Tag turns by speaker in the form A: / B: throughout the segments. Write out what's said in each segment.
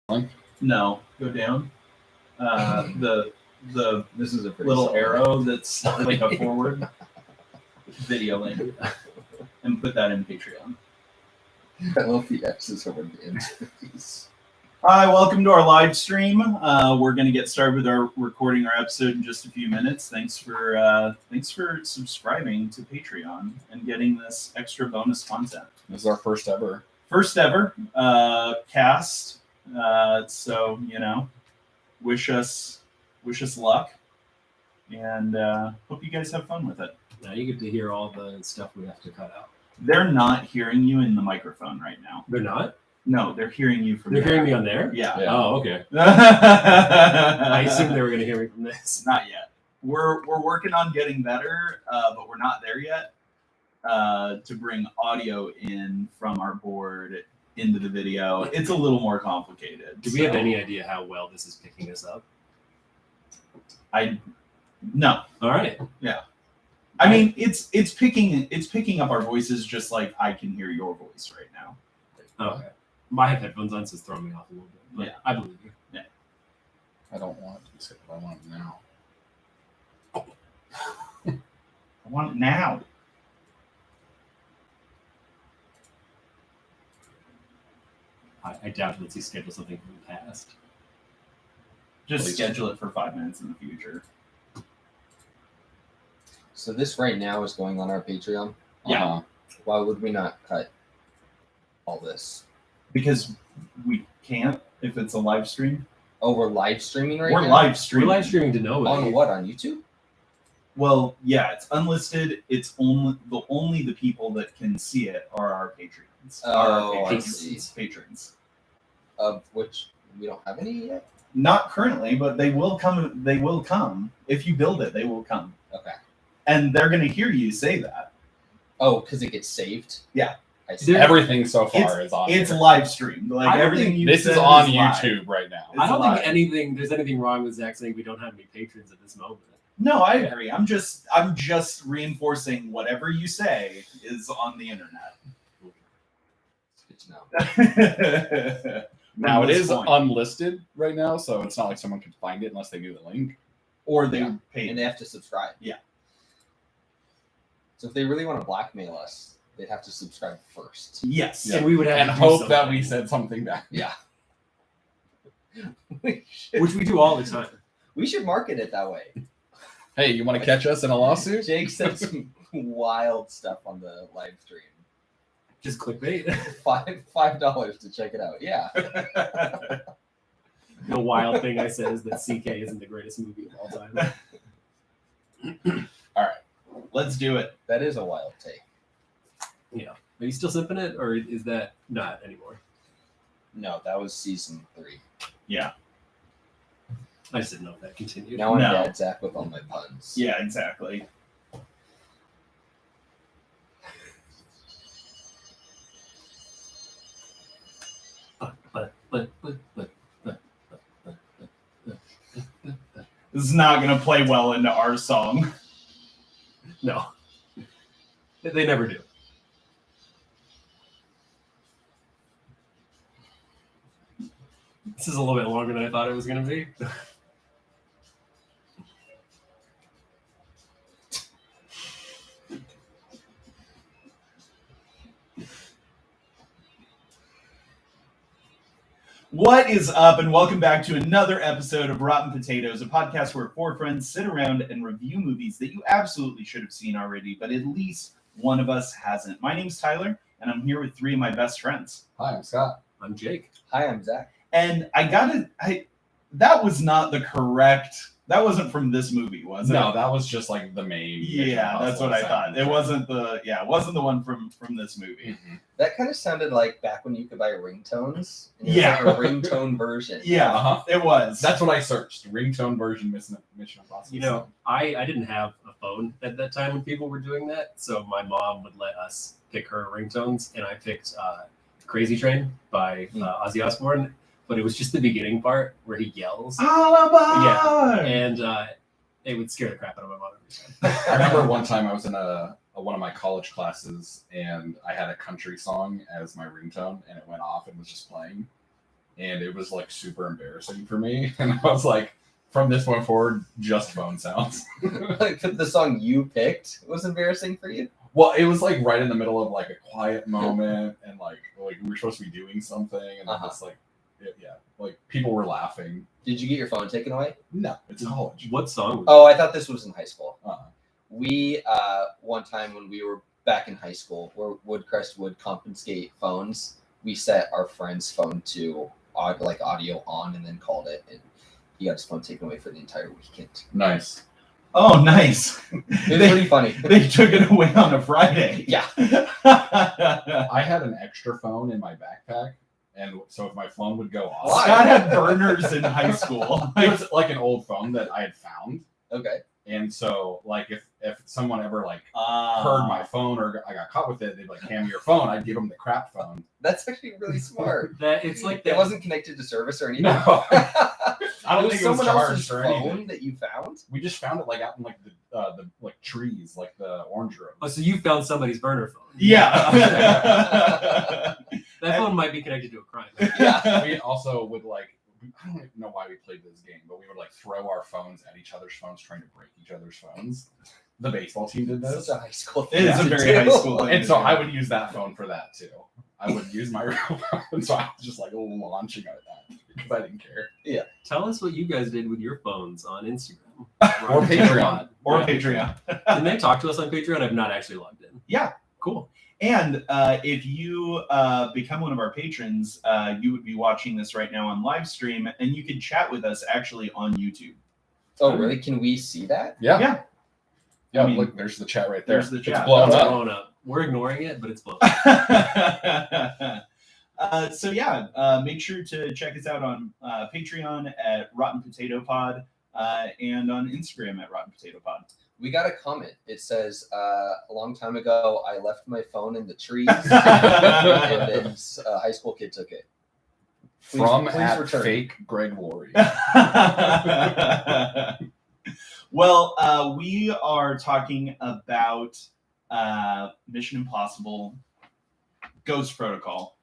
A: No, go down. The
B: This is a pretty
A: little
B: solid.
A: arrow that's like a forward video link, and put that in Patreon.
B: I love the X's over the N's.
A: Hi, welcome to our live stream. We're going to get started with our recording our episode in just a few minutes. Thanks for subscribing to Patreon and getting this extra bonus content.
C: This is our first ever
A: Cast. So wish us luck, and hope you guys have fun with it.
D: Now you get to hear all the stuff we have to cut out.
A: They're not hearing you in the microphone right now.
D: They're not?
A: No, they're hearing you from
D: They're
A: there.
D: hearing me on there?
A: Yeah.
D: Oh, okay. I assumed they were going to hear me from this.
A: Not yet. We're working on getting better, but we're not there yet. To bring audio in from our board into the video, it's a little more complicated.
D: Do we have any idea how well this is picking us up?
A: No.
D: All right.
A: Yeah. I mean, it's picking up our voices just like I can hear your voice right now.
D: Okay. I have headphones on, so it's throwing me off a little bit. But
A: Yeah.
D: I believe you.
A: Yeah.
C: I don't want to, but I want it now.
A: I want it now.
D: I doubt let's see schedule something from the past.
A: Just
C: Please.
A: schedule it for 5 minutes in the future.
B: So this right now is going on our Patreon.
A: Yeah.
C: Uh-huh.
B: Why would we not cut all this?
A: Because we can't if it's a live stream.
B: Oh, we're live streaming right
A: We're
B: now?
A: live
D: We're
A: streaming.
D: live streaming to nobody.
B: On what? On YouTube?
A: Well, yeah, it's unlisted. It's only the people that can see it are our patrons.
B: Oh,
A: our
B: I
A: patrons. Patrons.
B: Of which we don't have any yet?
A: Not currently, but they will come. They will come if you build it. They will come,
B: Okay.
A: and they're going to hear you say that.
B: Oh, because it gets saved?
A: Yeah.
B: I see.
C: Everything so far is on.
A: It's
C: here.
A: live streamed. Like
D: I don't
A: everything
D: think
A: you
C: This
A: said
C: is on
A: live.
C: YouTube right now.
A: It's
D: I don't
A: live.
D: think there's anything wrong with Zach saying we don't have any patrons at this moment.
A: No, I agree. I'm just reinforcing whatever you say is on the internet.
B: Good to know.
C: Now it
A: From this
C: is
A: point.
C: unlisted right now, so it's not like someone can find it unless they knew the link.
A: or they
B: Yeah.
A: pay.
B: And they have to subscribe.
A: Yeah.
B: So if they really want to blackmail us, they'd have to subscribe first.
A: Yes.
C: Yeah.
D: And we would have
C: And
D: to do
C: hope that
D: something,
C: we said something back.
B: Yeah.
D: which we do all the time.
B: We should market it that way.
C: Hey, you want to catch us in a lawsuit?
B: Jake said some wild stuff on the live stream.
D: Just clickbait.
B: $5 to check it out. Yeah.
D: The wild thing I said is that CK isn't the greatest movie of all time.
A: Let's do it.
B: That is a wild take.
D: Yeah. Are you still simping it, or is that not anymore?
B: No, that was season 3.
A: Yeah.
D: I just didn't know if that continued.
B: Now I'm
A: No.
B: Dad Zach with all my puns.
A: Yeah, exactly.
D: But.
A: This is not going to play well into our song.
D: No. They never do. This is a little bit longer than I thought it was going to be.
A: What is up, and welcome back to another episode of Rotten Potatoes, a podcast where 4 friends sit around and review movies that you absolutely should have seen already, but at least one of us hasn't. My name's Tyler, and I'm here with 3 of my best friends.
C: Hi, I'm Scott.
D: I'm Jake.
B: Hi, I'm Zach.
A: And that was not the correct, that wasn't from this movie, was it?
C: No, that was just like the main. Mission
A: Yeah, that's
C: Impossible
A: what I thought. It
C: soundtrack.
A: wasn't the one from this movie.
C: Mhm.
B: That kind of sounded like back when you could buy ringtones. And
A: Yeah.
B: Like a ringtone version.
A: Yeah,
C: Uh-huh.
A: it was.
C: That's what I searched. Ringtone version Mission Impossible.
D: You know, I didn't have a phone at that time when people were doing that, so my mom would let us pick her ringtones, and I picked Crazy Train by Ozzy Osbourne, but it was just the beginning part where he yells,
A: Alibi!
D: and it would scare the crap out of my mom every time.
C: I remember one time I was in one of my college classes and I had a country song as my ringtone and it went off and was just playing. and it was like super embarrassing for me. And I was like, from this point forward, just phone sounds.
B: Like, the song you picked was embarrassing for you?
C: Well, it was like right in the middle of like a quiet moment, and like we were supposed to be doing something, and it's like, yeah, like people were laughing.
B: Did you get your phone taken away?
C: No, it's college.
D: What song?
B: Oh, I thought this was in high school.
C: Uh-huh.
B: We one time when we were back in high school, where Woodcrest would confiscate phones, we set our friend's phone to audio on, and then called it, and he got his phone taken away for the entire weekend.
C: Nice.
A: Oh, nice.
B: It was pretty funny.
A: They took it away on a Friday.
B: Yeah.
C: I had an extra phone in my backpack, and so if my phone would go off,
A: Scott had burners in high school.
C: it was like an old phone that I had found.
B: Okay.
C: And so, like, if someone ever like heard my phone or I got caught with it, they'd like hand me your phone. I'd give them the crap phone.
B: That's actually really smart.
D: That it's like
B: It
D: that.
B: wasn't connected to service or anything.
C: No, I don't
B: It was
C: think it was
B: someone else's
C: charged or
B: phone
C: anything.
B: that you found.
C: We just found it like out in like the like trees, like the orange road.
D: Oh, so you found somebody's burner phone.
A: Yeah.
D: That phone might be connected to a crime.
B: Yeah.
C: We also would like. I don't even know why we played this game, but we would like throw our phones at each other's phones, trying to break each other's phones. The baseball team did this,
B: Such a high school
A: It is
B: thing
A: a
B: to
A: very
B: do.
A: high school thing.
C: and so I would use that phone for that too. I would use my real phone, so I was just like launching at that because I didn't care.
D: Tell us what you guys did with your phones on Instagram
C: Or Patreon.
A: Or
D: Yeah.
A: Patreon.
D: Can they talk to us on Patreon? I've not actually logged in.
A: Yeah.
D: Cool.
A: And if you become one of our patrons, you would be watching this right now on live stream, and you can chat with us actually on YouTube.
B: Oh, really? Can we see that?
C: Yeah,
A: Yeah.
C: yeah.
A: I mean,
C: look, there's the chat right there.
A: there's the chat.
C: It's blown
D: It's
C: up.
D: blown up. We're ignoring it, but it's blown up.
A: So yeah, make sure to check us out on Patreon at Rotten Potato Pod and on Instagram at Rotten Potato Pod.
B: We got a comment. It says, a long time ago, I left my phone in the trees, and then a high school kid took it.
C: From
B: please
C: at
B: return.
C: fake Greg Laurie.
A: Well, we are talking about Mission Impossible Ghost Protocol.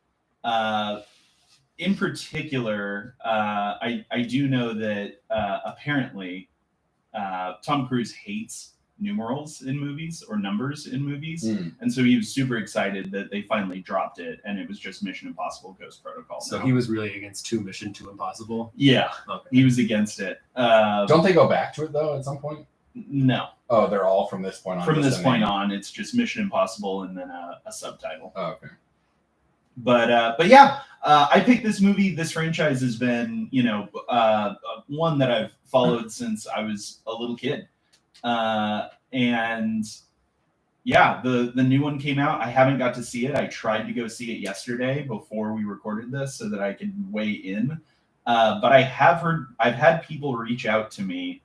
A: In particular, I do know that apparently Tom Cruise hates numerals in movies or numbers in movies. And so he was super excited that they finally dropped it and it was just Mission Impossible Ghost Protocol.
D: So
A: now.
D: he was really against Mission 2 Impossible.
A: Yeah,
D: Okay.
A: he was against it.
C: Don't they go back to it though at some point?
A: No.
C: Oh, they're all from this point on.
A: From
C: just
A: this
C: a
A: point
C: name.
A: on, it's just Mission Impossible and then a subtitle.
C: Oh, okay.
A: But yeah, I picked this movie. This franchise has been, one that I've followed since I was a little kid. And yeah, the new one came out. I haven't got to see it. I tried to go see it yesterday before we recorded this so that I could weigh in. But I've had people reach out to me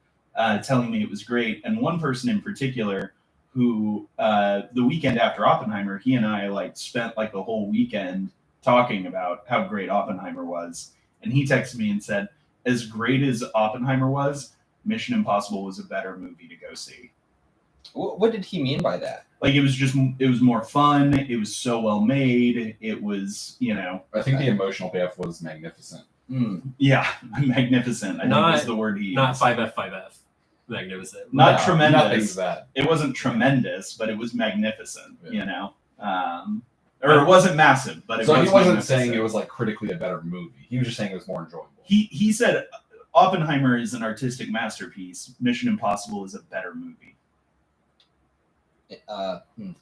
A: telling me it was great. And one person in particular who the weekend after Oppenheimer, he and I spent the whole weekend talking about how great Oppenheimer was. And he texted me and said, as great as Oppenheimer was, Mission Impossible was a better movie to go see.
B: What did he mean by that?
A: It was more fun. It was so well made. It was,
C: I think the emotional payoff was magnificent.
A: yeah, magnificent. I think was the word he used.
D: Not 5F. Magnificent.
A: Not
C: No,
A: tremendous.
C: nothing's that.
A: It wasn't tremendous, but it was magnificent,
C: Yeah.
A: Or it wasn't massive, but it
C: So
A: was
C: he wasn't
A: magnificent.
C: saying it was critically a better movie. He was just saying it was more enjoyable.
A: He said Oppenheimer is an artistic masterpiece. Mission Impossible is a better movie.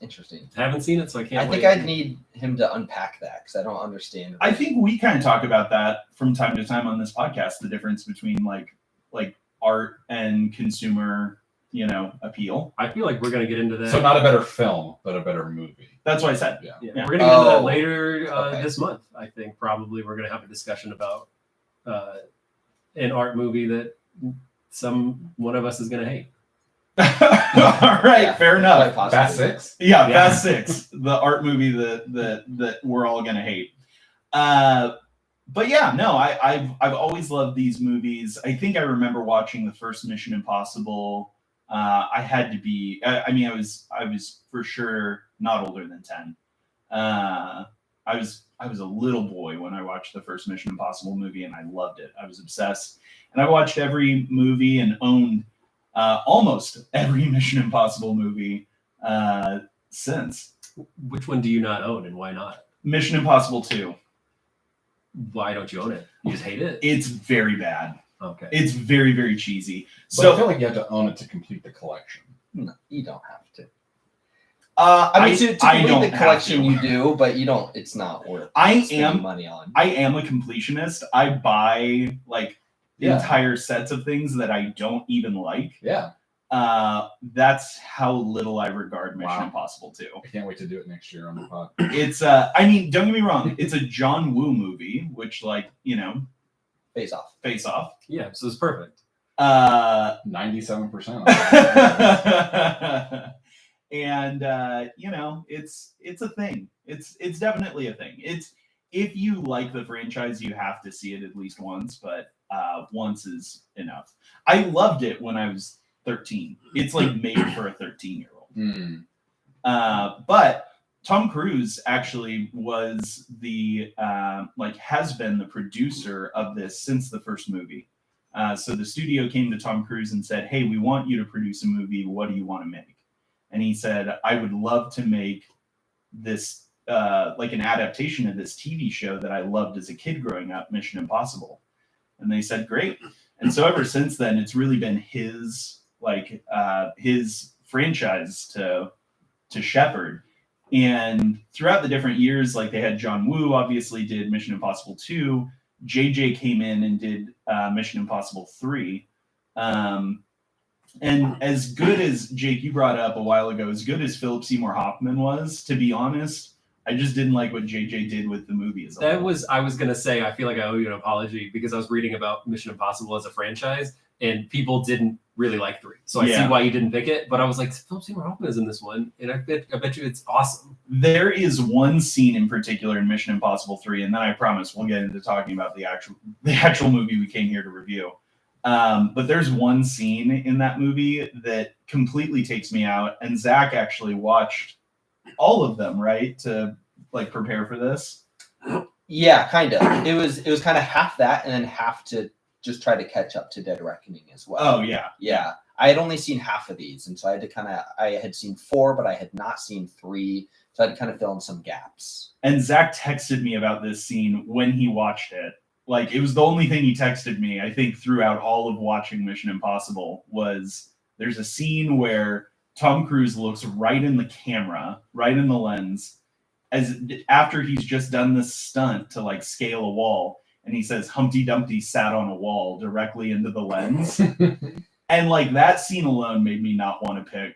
B: Interesting.
D: I haven't seen it, so I can't
B: I think
D: wait.
B: I'd need him to unpack that because I don't understand.
A: I think we kind of talk about that from time to time on this podcast, the difference between like art and consumer, appeal.
D: I feel like we're going to get into that.
C: So not a better film, but a better movie.
A: That's what I said.
C: Yeah.
D: Yeah,
A: Yeah.
D: we're going to get into that
B: Oh,
D: later
B: okay.
D: this month. I think probably we're going to have a discussion about an art movie that one of us is going to hate.
A: All right,
B: Yeah,
A: fair enough.
B: quite possibly.
C: Fast Six?
A: Yeah,
D: Yeah.
A: Fast Six, the art movie that we're all gonna hate. But yeah, no, I've always loved these movies. I think I remember watching the first Mission Impossible. I had to be. I was for sure not older than 10. I was I was a little boy when I watched the first Mission Impossible movie, and I loved it. I was obsessed, and I watched every movie and owned almost every Mission Impossible movie since.
D: Which one do you not own, and why not?
A: Mission Impossible 2.
D: Why don't you own it? You just hate it?
A: It's very bad.
D: Okay.
A: It's very, very cheesy.
C: So I
A: So
C: feel like you have to own it to complete the collection.
B: No, you don't have to.
A: I
B: To
A: I
B: complete
A: don't
B: the
A: have
B: collection,
A: to.
B: you do, but you don't. It's not worth.
A: I
B: spending
A: am
B: money on.
A: I am a completionist. I buy like
C: Yeah.
A: entire sets of things that I don't even like.
C: Yeah.
A: That's how little I regard Mission
C: Wow.
A: Impossible 2.
C: I can't wait to do it next year on the pod.
A: It's I mean, don't get me wrong, it's a John Woo movie, which like,
B: Face off.
A: Face Off.
D: Yeah, so it's perfect.
C: 97%.
A: And it's a thing. It's definitely a thing. It's if you like the franchise, you have to see it at least once, but once is enough. I loved it when I was 13. It's like made for a 13-year-old.
C: Hmm.
A: But Tom Cruise actually was the has been the producer of this since the first movie. So the studio came to Tom Cruise and said, "Hey, we want you to produce a movie. What do you want to make?" And he said, "I would love to make this like an adaptation of this TV show that I loved as a kid growing up, Mission Impossible." And they said, "Great." And so ever since then, it's really been his his franchise to shepherd. And throughout the different years, like they had John Woo obviously did Mission Impossible 2. JJ came in and did Mission Impossible 3. And as good as Jake, you brought up a while ago, as good as Philip Seymour Hoffman was, to be honest, I just didn't like what JJ did with the movie as a whole.
D: I was gonna say, I feel like I owe you an apology because I was reading about Mission Impossible as a franchise and people didn't really like 3. So I
A: Yeah.
D: see why you didn't pick it, but I was like, Philip Seymour Hoffman is in this one, and I bet you it's awesome.
A: There is one scene in particular in Mission Impossible 3, and then I promise we'll get into talking about the actual movie we came here to review. But there's one scene in that movie that completely takes me out, and Zach actually watched all of them, right, to like prepare for this.
B: Yeah, kind of. It was kind of half that, and then half to just try to catch up to Dead Reckoning as well.
A: Oh yeah,
B: Yeah, I had only seen half of these, and so I had to I had seen 4, but I had not seen 3, so I had to kind of fill in some gaps.
A: And Zach texted me about this scene when he watched it. Like it was the only thing he texted me, I think, throughout all of watching Mission Impossible was there's a scene where Tom Cruise looks right in the camera, right in the lens, as after he's just done this stunt to like scale a wall, and he says Humpty Dumpty sat on a wall directly into the lens. And like that scene alone made me not want to pick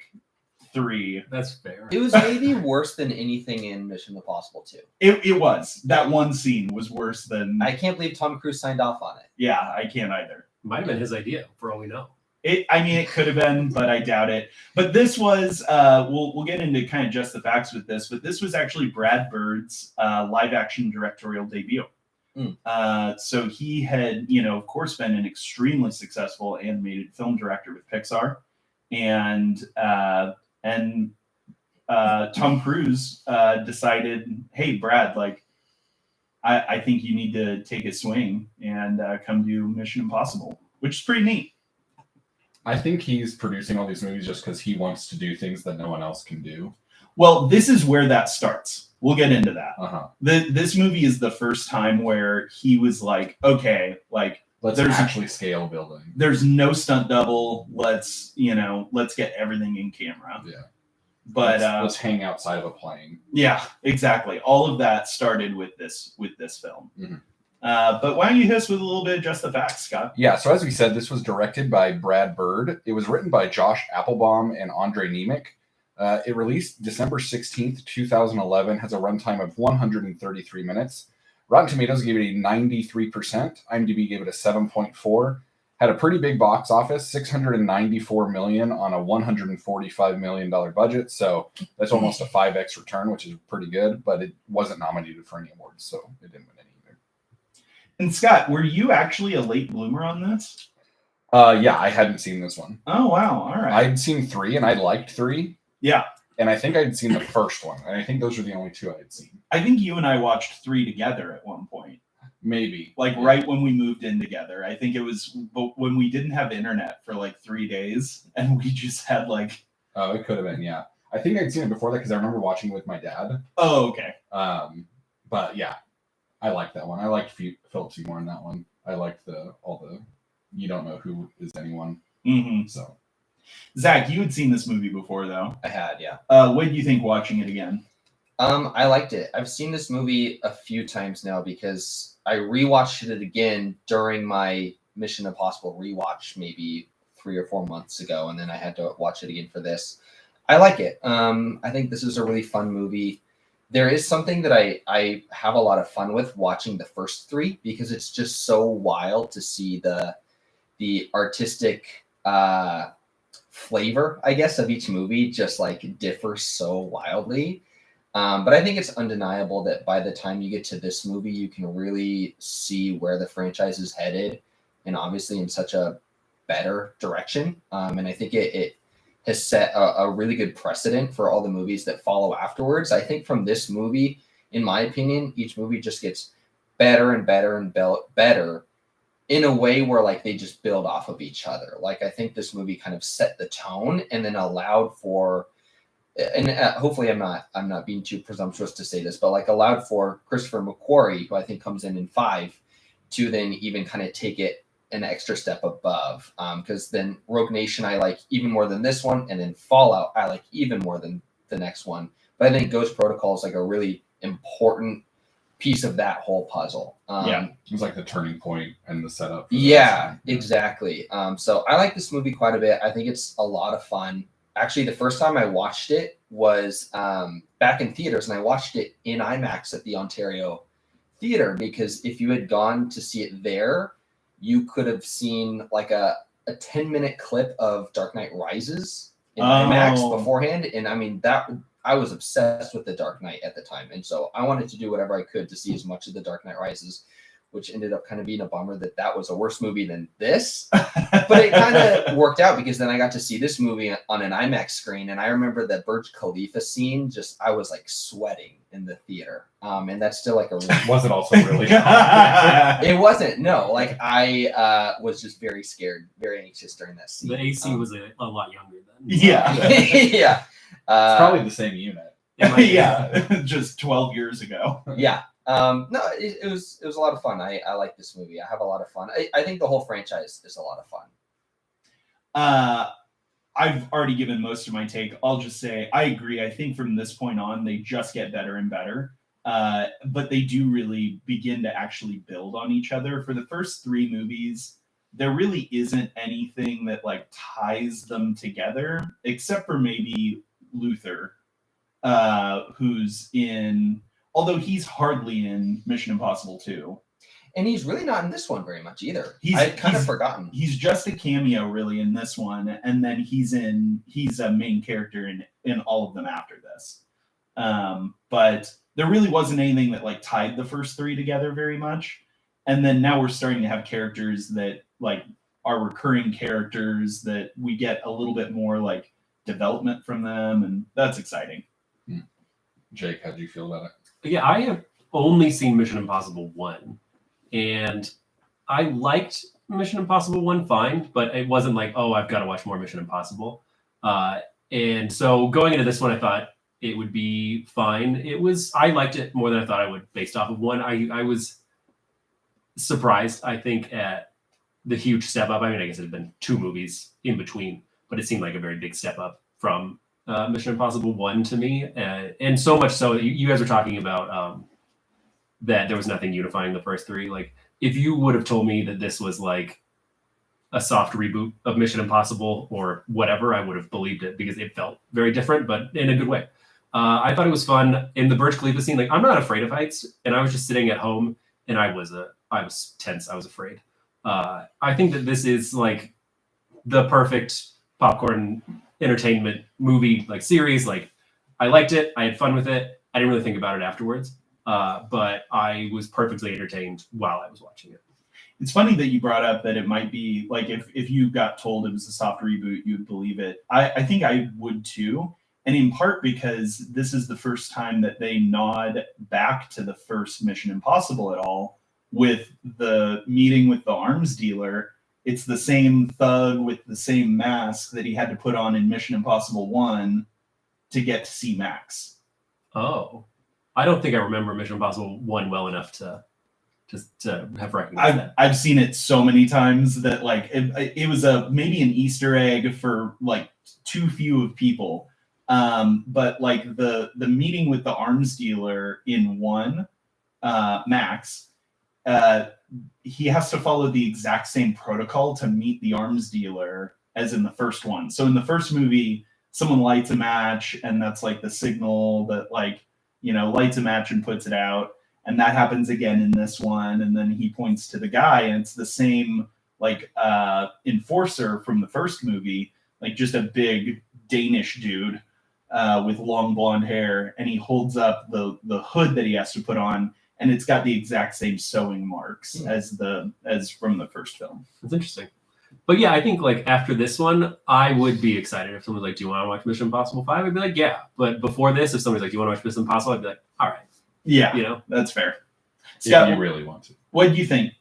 A: 3.
D: That's fair.
B: It was maybe worse than anything in Mission Impossible 2.
A: It was. That one scene was worse than
B: I can't believe Tom Cruise signed off on it.
A: yeah, I can't either.
D: Might have been his idea, for all we know.
A: It could have been, but I doubt it. But this was we'll get into kind of just the facts with this, but this was actually Brad Bird's live action directorial debut. So he had, of course, been an extremely successful animated film director with Pixar, and Tom Cruise decided, hey, Brad, like, I think you need to take a swing and come do Mission Impossible, which is pretty neat.
C: I think he's producing all these movies just because he wants to do things that no one else can do.
A: Well, this is where that starts. We'll get into that.
C: Uh-huh.
A: This movie is the first time where he was like, okay, like,
C: Let's
A: There's-
C: actually scale building.
A: there's no stunt double. Let's get everything in camera.
C: Yeah.
A: But
C: let's hang outside of a plane.
A: yeah, exactly. All of that started with this film.
C: Mhm.
A: But why don't you hit us with a little bit of just the facts, Scott?
C: Yeah, so as we said, this was directed by Brad Bird. It was written by Josh Applebaum and Andre Nemec. It released December 16th, 2011, has a runtime of 133 minutes. Rotten Tomatoes gave it a 93%. IMDb gave it a 7.4. Had a pretty big box office, $694 million on a $145 million budget. So that's almost a 5x return, which is pretty good, but it wasn't nominated for any awards, so it didn't win any either.
A: And Scott, were you actually a late bloomer on this?
C: Yeah, I hadn't seen this one.
A: Oh wow! All right.
C: I'd seen 3 and I liked 3.
A: Yeah.
C: and I think I'd seen the first one, and I think those were the only two I had seen.
A: I think you and I watched 3 together at one point.
C: Maybe.
A: Like right when we moved in together. I think it was when we didn't have internet for like 3 days and we just had like.
C: Oh, it could have been, yeah. I think I'd seen it before that because I remember watching it with my dad.
A: Oh, okay.
C: But yeah, I liked that one. I liked Philip Seymour in that one. I liked all the you don't know who is anyone.
A: Mm-hmm.
C: So,
A: Zach, you had seen this movie before though.
B: I had, yeah.
A: What did you think watching it again?
B: I liked it. I've seen this movie a few times now because I rewatched it again during my Mission Impossible rewatch maybe 3 or 4 months ago, and then I had to watch it again for this. I like it. I think this is a really fun movie. There is something that I have a lot of fun with watching the first 3 because it's just so wild to see the artistic flavor, I guess, of each movie just like differs so wildly. But I think it's undeniable that by the time you get to this movie, you can really see where the franchise is headed, and obviously in such a better direction. And I think it has set a really good precedent for all the movies that follow afterwards. I think from this movie, in my opinion, each movie just gets better and better and better in a way where like they just build off of each other. Like I think this movie kind of set the tone and then allowed for. And hopefully I'm not being too presumptuous to say this, but like allowed for Christopher McQuarrie, who I think comes in 5, to then even kind of take it an extra step above. Because then Rogue Nation I like even more than this one, and then Fallout I like even more than the next one. But I think Ghost Protocol is like a really important piece of that whole puzzle.
A: Yeah,
C: it was like the turning point and the setup.
B: Yeah, exactly. So I like this movie quite a bit. I think it's a lot of fun. Actually, the first time I watched it was back in theaters, and I watched it in IMAX at the Ontario Theater, because if you had gone to see it there, you could have seen like a 10-minute clip of Dark Knight Rises in IMAX beforehand. And I mean, I was obsessed with The Dark Knight at the time. And so I wanted to do whatever I could to see as much of The Dark Knight Rises, which ended up kind of being a bummer that was a worse movie than this. But it kind of worked out because then I got to see this movie on an IMAX screen. And I remember the Burj Khalifa scene, I was like sweating in the theater. And that's still like
C: was it also really
B: It wasn't, no. Like I was just very scared, very anxious during that scene.
D: The AC was a lot younger then.
A: Yeah.
B: Yeah.
C: It's probably the same unit.
A: Yeah, just 12 years ago.
B: Yeah. No, it was a lot of fun. I like this movie. I have a lot of fun. I think the whole franchise is a lot of fun.
A: I've already given most of my take. I'll just say I agree. I think from this point on, they just get better and better. But they do really begin to actually build on each other. For the first 3 movies, there really isn't anything that like ties them together, except for maybe Luther, who's in. Although he's hardly in Mission Impossible 2.
B: And he's really not in this one very much either.
A: I'd
B: kind of forgotten.
A: He's just a cameo really in this one, and then he's a main character in all of them after this. But there really wasn't anything that like tied the first 3 together very much. And then now we're starting to have characters that like are recurring characters that we get a little bit more like development from them, and that's exciting.
C: Jake, how do you feel about it?
D: Yeah, I have only seen Mission Impossible 1, and I liked Mission Impossible 1 fine, but it wasn't like, oh, I've got to watch more Mission Impossible. And so going into this one, I thought it would be fine. I liked it more than I thought I would based off of 1. I was surprised, I think, at the huge step up. I mean, I guess it had been 2 movies in between, but it seemed like a very big step up from Mission Impossible 1 to me, and so much so you guys were talking about that there was nothing unifying the first 3. Like if you would have told me that this was like a soft reboot of Mission Impossible or whatever, I would have believed it because it felt very different, but in a good way. I thought it was fun in the Burj Khalifa scene. Like I'm not afraid of heights, and I was just sitting at home and I was tense. I was afraid. I think that this is like the perfect popcorn entertainment movie, like series. Like I liked it. I had fun with it. I didn't really think about it afterwards. But I was perfectly entertained while I was watching it.
A: It's funny that you brought up that it might be like if you got told it was a soft reboot, you would believe it. I think I would too. And in part because this is the first time that they nod back to the first Mission Impossible at all with the meeting with the arms dealer. It's the same thug with the same mask that he had to put on in Mission Impossible 1 to get to see Max.
D: Oh, I don't think I remember Mission Impossible 1 well enough to have recognized that.
A: I've seen it so many times that like it was maybe an Easter egg for like too few of people. But like the meeting with the arms dealer in 1, Max, he has to follow the exact same protocol to meet the arms dealer as in the first one. So in the first movie, someone lights a match, and that's like the signal that like, you know, lights a match and puts it out. And that happens again in this one. And then he points to the guy, and it's the same like enforcer from the first movie, like just a big Danish dude with long blonde hair. And he holds up the hood that he has to put on, and it's got the exact same sewing marks as from the first film.
D: That's interesting. But yeah, I think like after this one, I would be excited if someone's like, "Do you want to watch Mission Impossible 5?" I'd be like, "Yeah." But before this, if somebody's like, "Do you want to watch Mission Impossible?" I'd be like, "All right."
A: Yeah,
D: You know,
A: that's fair.
C: If
A: Scott,
C: you really want to.
A: what do you think?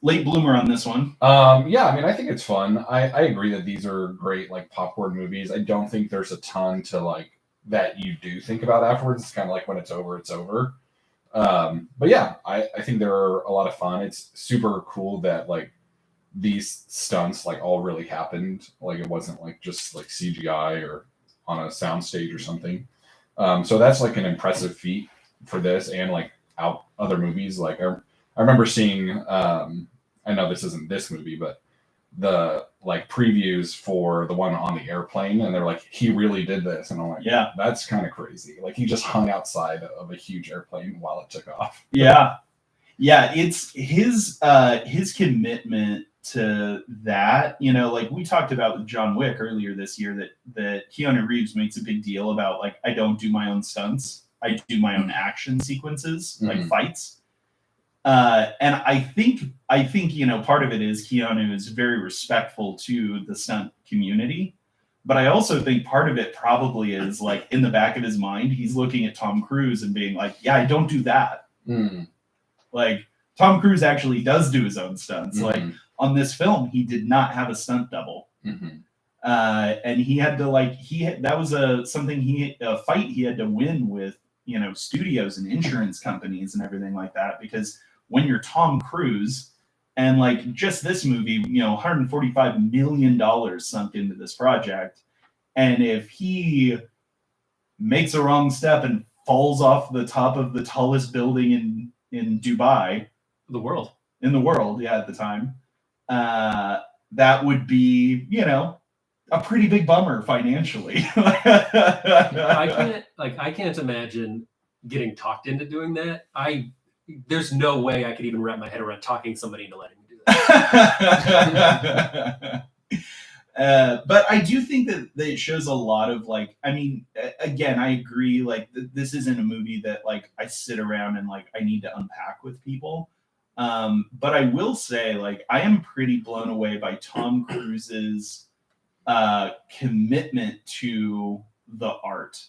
A: Late bloomer on this one.
C: Yeah, I mean, I think it's fun. I agree that these are great, like popcorn movies. I don't think there's a ton to like that you do think about afterwards. It's kind of like when it's over, it's over. But yeah, I think they're a lot of fun. It's super cool that like these stunts like all really happened. Like it wasn't like just like CGI or on a soundstage or something. So that's like an impressive feat for this and like out other movies. Like I remember seeing I know this isn't this movie, but the like previews for the one on the airplane, and they're like, he really did this, and I'm like,
A: Yeah.
C: that's kind of crazy. Like he just hung outside of a huge airplane while it took off.
A: Yeah. It's his commitment to that. You know, like we talked about with John Wick earlier this year, that Keanu Reeves makes a big deal about like, I don't do my own stunts, I do my own action sequences, like fights. And I think you know, part of it is Keanu is very respectful to the stunt community, but I also think part of it probably is like in the back of his mind, he's looking at Tom Cruise and being like, yeah, I don't do that. Like Tom Cruise actually does do his own stunts. Like on this film, he did not have a stunt double. And he had to like, that was a fight he had to win with, you know, studios and insurance companies and everything like that, because when you're Tom Cruise and like just this movie, you know, $145 million sunk into this project. And if he makes a wrong step and falls off the top of the tallest building in Dubai,
D: the world.
A: In the world, yeah, at the time, that would be, you know, a pretty big bummer financially.
D: I can't imagine getting talked into doing that. There's no way I could even wrap my head around talking somebody into letting me do that.
A: But I do think that it shows a lot of like, I mean, again, I agree. Like this isn't a movie that like I sit around and like I need to unpack with people. But I will say, like, I am pretty blown away by Tom Cruise's commitment to the art,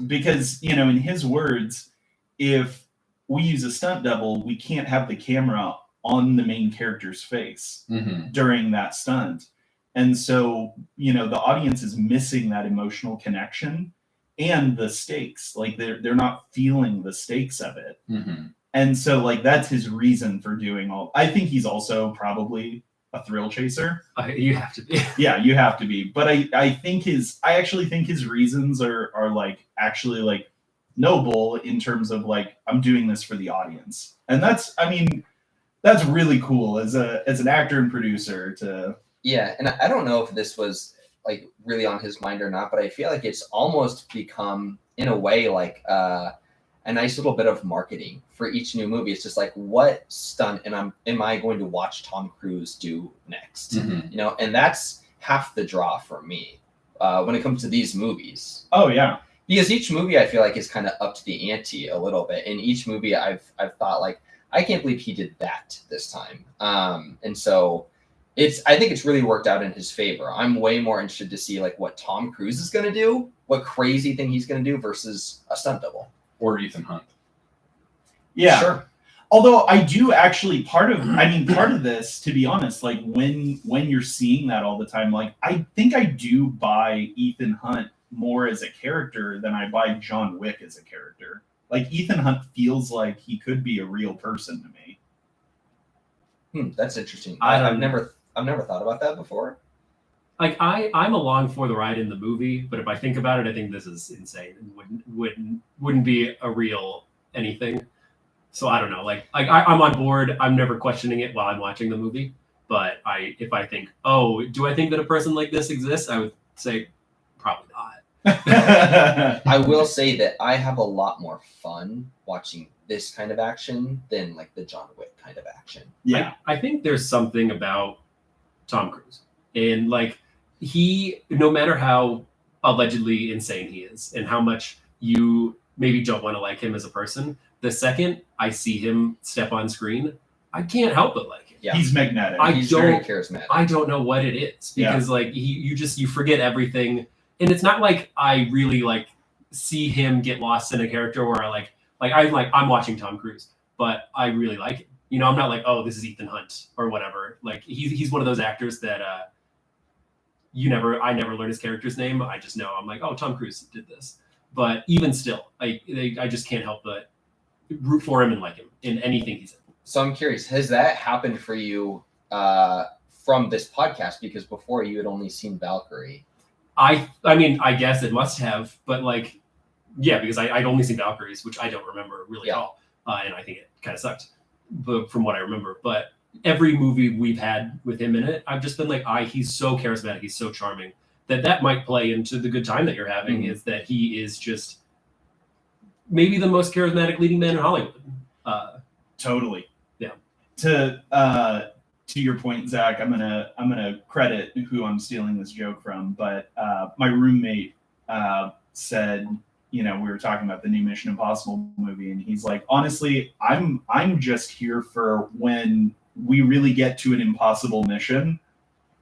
A: because, you know, in his words, if we use a stunt double, we can't have the camera on the main character's face during that stunt. And so, you know, the audience is missing that emotional connection and the stakes. Like they're not feeling the stakes of it. And so like that's his reason for doing all. I think he's also probably a thrill chaser.
D: You have to be.
A: Yeah, you have to be. But I actually think his reasons are like actually like noble in terms of like, I'm doing this for the audience. And that's really cool as an actor and producer to.
B: Yeah, and I don't know if this was like really on his mind or not, but I feel like it's almost become in a way like a nice little bit of marketing for each new movie. It's just like, what stunt am I going to watch Tom Cruise do next? You know, and that's half the draw for me when it comes to these movies.
A: Oh yeah,
B: because each movie I feel like is kind of up to the ante a little bit. In each movie, I've thought like, I can't believe he did that this time. And so I think it's really worked out in his favor. I'm way more interested to see like what Tom Cruise is going to do, what crazy thing he's going to do versus a stunt double.
C: Or Ethan Hunt.
A: Yeah.
B: Sure.
A: Although I do actually part of this, to be honest, like when you're seeing that all the time, like I think I do buy Ethan Hunt more as a character than I buy John Wick as a character. Like Ethan Hunt feels like he could be a real person to me.
B: That's interesting.
D: I
B: I've
D: don't-
B: never thought about that before.
D: Like I'm along for the ride in the movie, but if I think about it, I think this is insane and wouldn't be a real anything. So I don't know. Like I'm on board. I'm never questioning it while I'm watching the movie. But if I think, oh, do I think that a person like this exists? I would say probably not.
B: I will say that I have a lot more fun watching this kind of action than like the John Wick kind of action.
A: Yeah.
D: I think there's something about Tom Cruise, and like he, no matter how allegedly insane he is, and how much you maybe don't want to like him as a person, the second I see him step on screen, I can't help but like him.
B: Yeah.
A: He's magnetic.
B: He's very charismatic.
D: I don't know what it is because like you forget everything, and it's not like I really like see him get lost in a character where I'm watching Tom Cruise, but I really like him. You know, I'm not like, oh, this is Ethan Hunt or whatever. Like he's one of those actors that I never learn his character's name. I just know I'm like, oh, Tom Cruise did this. But even still, I just can't help but root for him and like him in anything he's in.
B: So I'm curious, has that happened for you from this podcast? Because before you had only seen Valkyrie.
D: I mean, I guess it must have, but like, yeah, because I'd only seen Valkyries, which I don't remember really at all, and I think it kind of sucked, but from what I remember. But every movie we've had with him in it, I've just been like, he's so charismatic, he's so charming that might play into the good time that you're having. Is that he is just maybe the most charismatic leading man in Hollywood.
A: Totally.
D: Yeah.
A: To your point, Zach, I'm gonna credit who I'm stealing this joke from, but my roommate said, you know, we were talking about the new Mission Impossible movie, and he's like, honestly, I'm just here for when we really get to an impossible mission,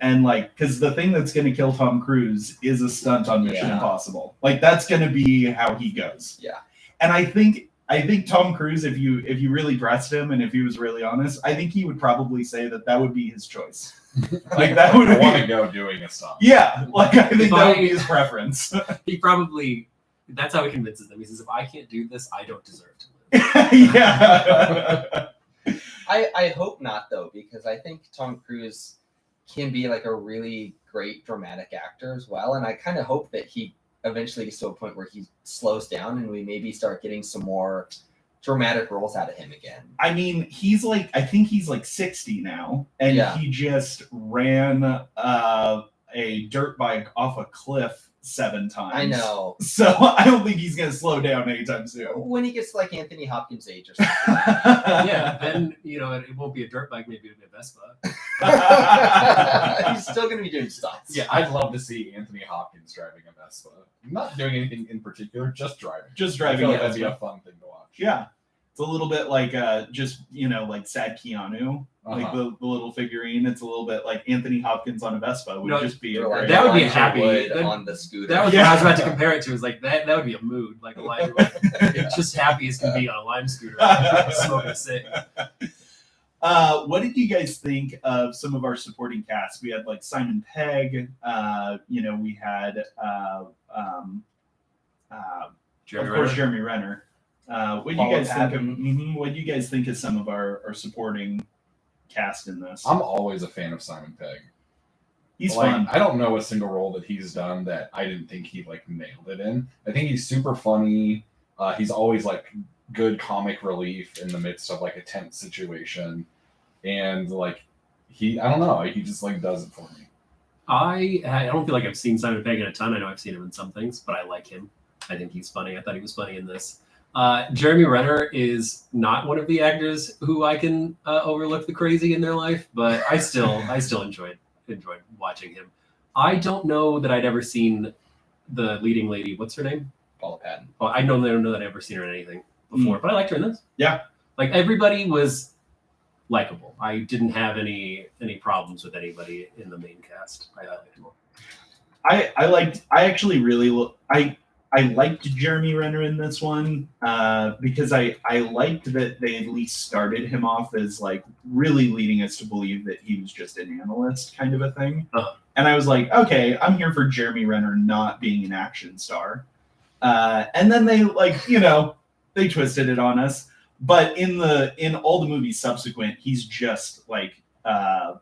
A: and like, because the thing that's gonna kill Tom Cruise is a stunt on Mission Impossible. Like that's gonna be how he goes.
B: Yeah.
A: And I think Tom Cruise, if you really pressed him and if he was really honest, I think he would probably say that would be his choice. Like that would
C: I want
A: be,
C: to go doing a stunt.
A: yeah. Like I think that would be his preference.
D: He probably, that's how he convinces them. He says, if I can't do this, I don't deserve to live.
A: Yeah.
B: I hope not though, because I think Tom Cruise can be like a really great dramatic actor as well, and I kind of hope that he eventually gets to a point where he slows down and we maybe start getting some more dramatic roles out of him again.
A: I mean, I think he's like 60 now, and he just ran a dirt bike off a cliff 7 times.
B: I know.
A: So I don't think he's gonna slow down anytime soon.
B: When he gets to like Anthony Hopkins' age or something.
D: Yeah, then it won't be a dirt bike, maybe it'll be a Vespa.
B: He's still going to be doing stunts.
C: Yeah, I'd love to see Anthony Hopkins driving a Vespa. Not doing anything in particular, just driving.
A: Just
C: I
A: driving.
C: feel like
A: a
C: that'd be a
A: Vespa.
C: fun thing to watch.
A: Yeah. It's a little bit like just, you know, like sad Keanu, like the little figurine. It's a little bit like Anthony Hopkins on a Vespa would just be a
B: Or like
A: great.
D: That would be
B: Elijah
D: happy.
B: Wood
D: That-
B: on the scooter.
D: That was what I was about to compare it to. Is like that would be a mood, like Elijah Wood. It's just happy as can be on a lime scooter, smoking a cig.
A: What did you guys think of some of our supporting cast? We had like Simon Pegg. You know, we had
D: Jeremy
A: of course
D: Renner.
A: Jeremy Renner. What do you
B: Paula
A: guys think of?
B: Patton.
A: What do you guys think of some of our supporting cast in this?
C: I'm always a fan of Simon Pegg.
A: He's
C: Like,
A: fun.
C: I don't know a single role that he's done that I didn't think he like nailed it in. I think he's super funny. He's always like good comic relief in the midst of like a tense situation, and like I don't know, he just like does it for me.
D: I don't feel like I've seen Simon Pegg in a ton. I know I've seen him in some things, but I like him. I think he's funny. I thought he was funny in this. Jeremy Renner is not one of the actors who I can overlook the crazy in their life, but I still enjoyed watching him. I don't know that I'd ever seen the leading lady. What's her name?
B: Paula Patton.
D: Well, I don't know that I've ever seen her in anything before, but I liked her in this.
A: Yeah.
D: Like everybody was likable. I didn't have any problems with anybody in the main cast. I liked them all.
A: I actually really I liked Jeremy Renner in this one because I liked that they at least started him off as like really leading us to believe that he was just an analyst kind of a thing. And I was like, okay, I'm here for Jeremy Renner not being an action star. And then they they twisted it on us. But in all the movies subsequent, he's just like a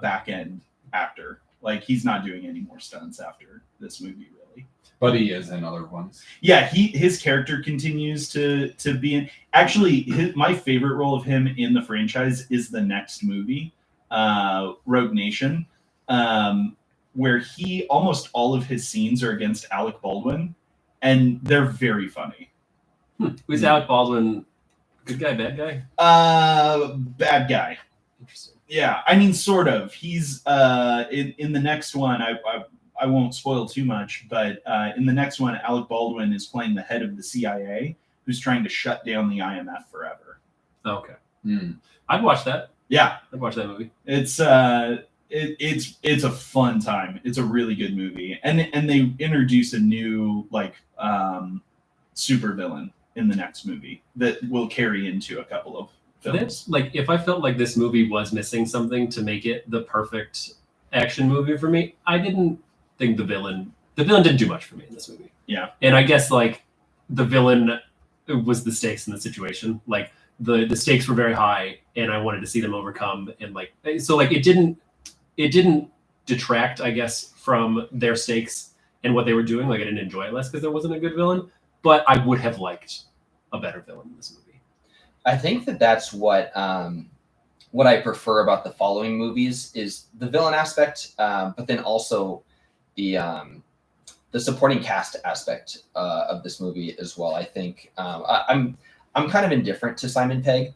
A: back end actor. Like he's not doing any more stunts after this movie, really.
C: But he is in other ones.
A: Yeah, his character continues to be in. Actually, my favorite role of him in the franchise is the next movie, Rogue Nation, where almost all of his scenes are against Alec Baldwin, and they're very funny.
D: Who's Alec Baldwin? Good guy, bad guy?
A: Bad guy.
D: Interesting.
A: Yeah, I mean, sort of. He's in the next one. I won't spoil too much, but in the next one, Alec Baldwin is playing the head of the CIA, who's trying to shut down the IMF forever.
D: Okay. I'd watch that.
A: Yeah,
D: I'd watch that movie.
A: it's a fun time. It's a really good movie, and they introduce a new super villain in the next movie that will carry into a couple of films.
D: Like, if I felt like this movie was missing something to make it the perfect action movie for me, I didn't think the villain didn't do much for me in this movie.
A: Yeah.
D: And I guess like the villain was the stakes in the situation. Like the stakes were very high and I wanted to see them overcome, and it didn't detract, I guess, from their stakes and what they were doing. Like I didn't enjoy it less because there wasn't a good villain, but I would have liked a better villain in this movie.
B: I think that's what I prefer about the following movies is the villain aspect, but then also the supporting cast aspect of this movie as well. I think I'm kind of indifferent to Simon Pegg.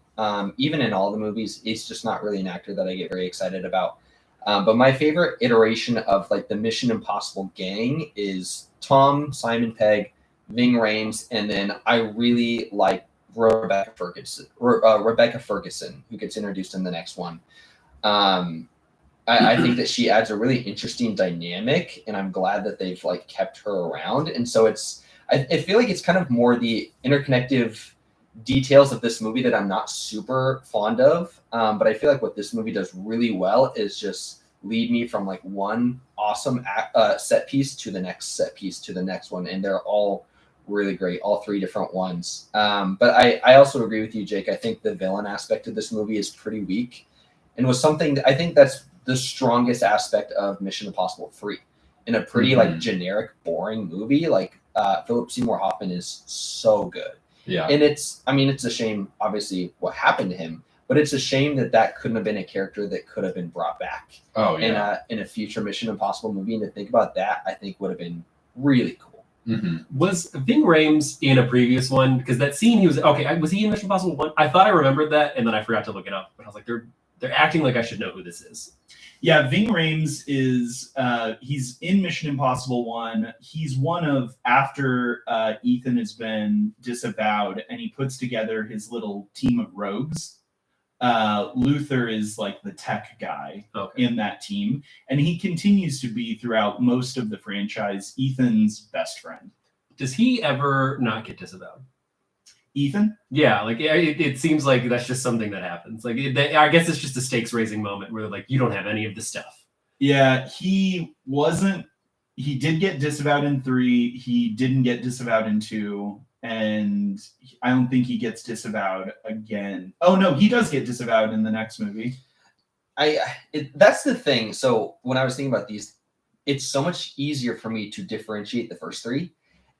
B: Even in all the movies, he's just not really an actor that I get very excited about. But my favorite iteration of like the Mission Impossible gang is Tom, Simon Pegg, Ving Rhames, and then I really like Rebecca Ferguson, who gets introduced in the next one. I think that she adds a really interesting dynamic, and I'm glad that they've like kept her around. And so I feel like it's kind of more the interconnective details of this movie that I'm not super fond of. But I feel like what this movie does really well is just lead me from like one awesome set piece to the next set piece to the next one, and they're all really great, all three different ones. But I also agree with you, Jake. I think the villain aspect of this movie is pretty weak, and was something that I think that's the strongest aspect of Mission Impossible 3. In a pretty like generic, boring movie, like Philip Seymour Hoffman is so good.
C: Yeah.
B: And it's a shame, obviously, what happened to him, but it's a shame that couldn't have been a character that could have been brought back.
C: Oh yeah.
B: In a future Mission Impossible movie, and to think about that, I think would have been really cool.
D: Was Ving Rhames in a previous one? Because that scene he was he in Mission Impossible 1? I thought I remembered that, and then I forgot to look it up. But I was like, they're acting like I should know who this is.
A: Yeah, Ving Rhames is he's in Mission Impossible 1. He's one of, after Ethan has been disavowed and he puts together his little team of rogues. Luther is like the tech guy in that team, and he continues to be throughout most of the franchise Ethan's best friend.
D: Does he ever not get disavowed?
A: Ethan?
D: Yeah, like it seems like that's just something that happens. Like I guess it's just a stakes raising moment where like you don't have any of the stuff.
A: Yeah, he did get disavowed in 3. He didn't get disavowed in 2. And I don't think he gets disavowed again. Oh no, he does get disavowed in the next movie.
B: That's the thing. So when I was thinking about these, it's so much easier for me to differentiate the first 3,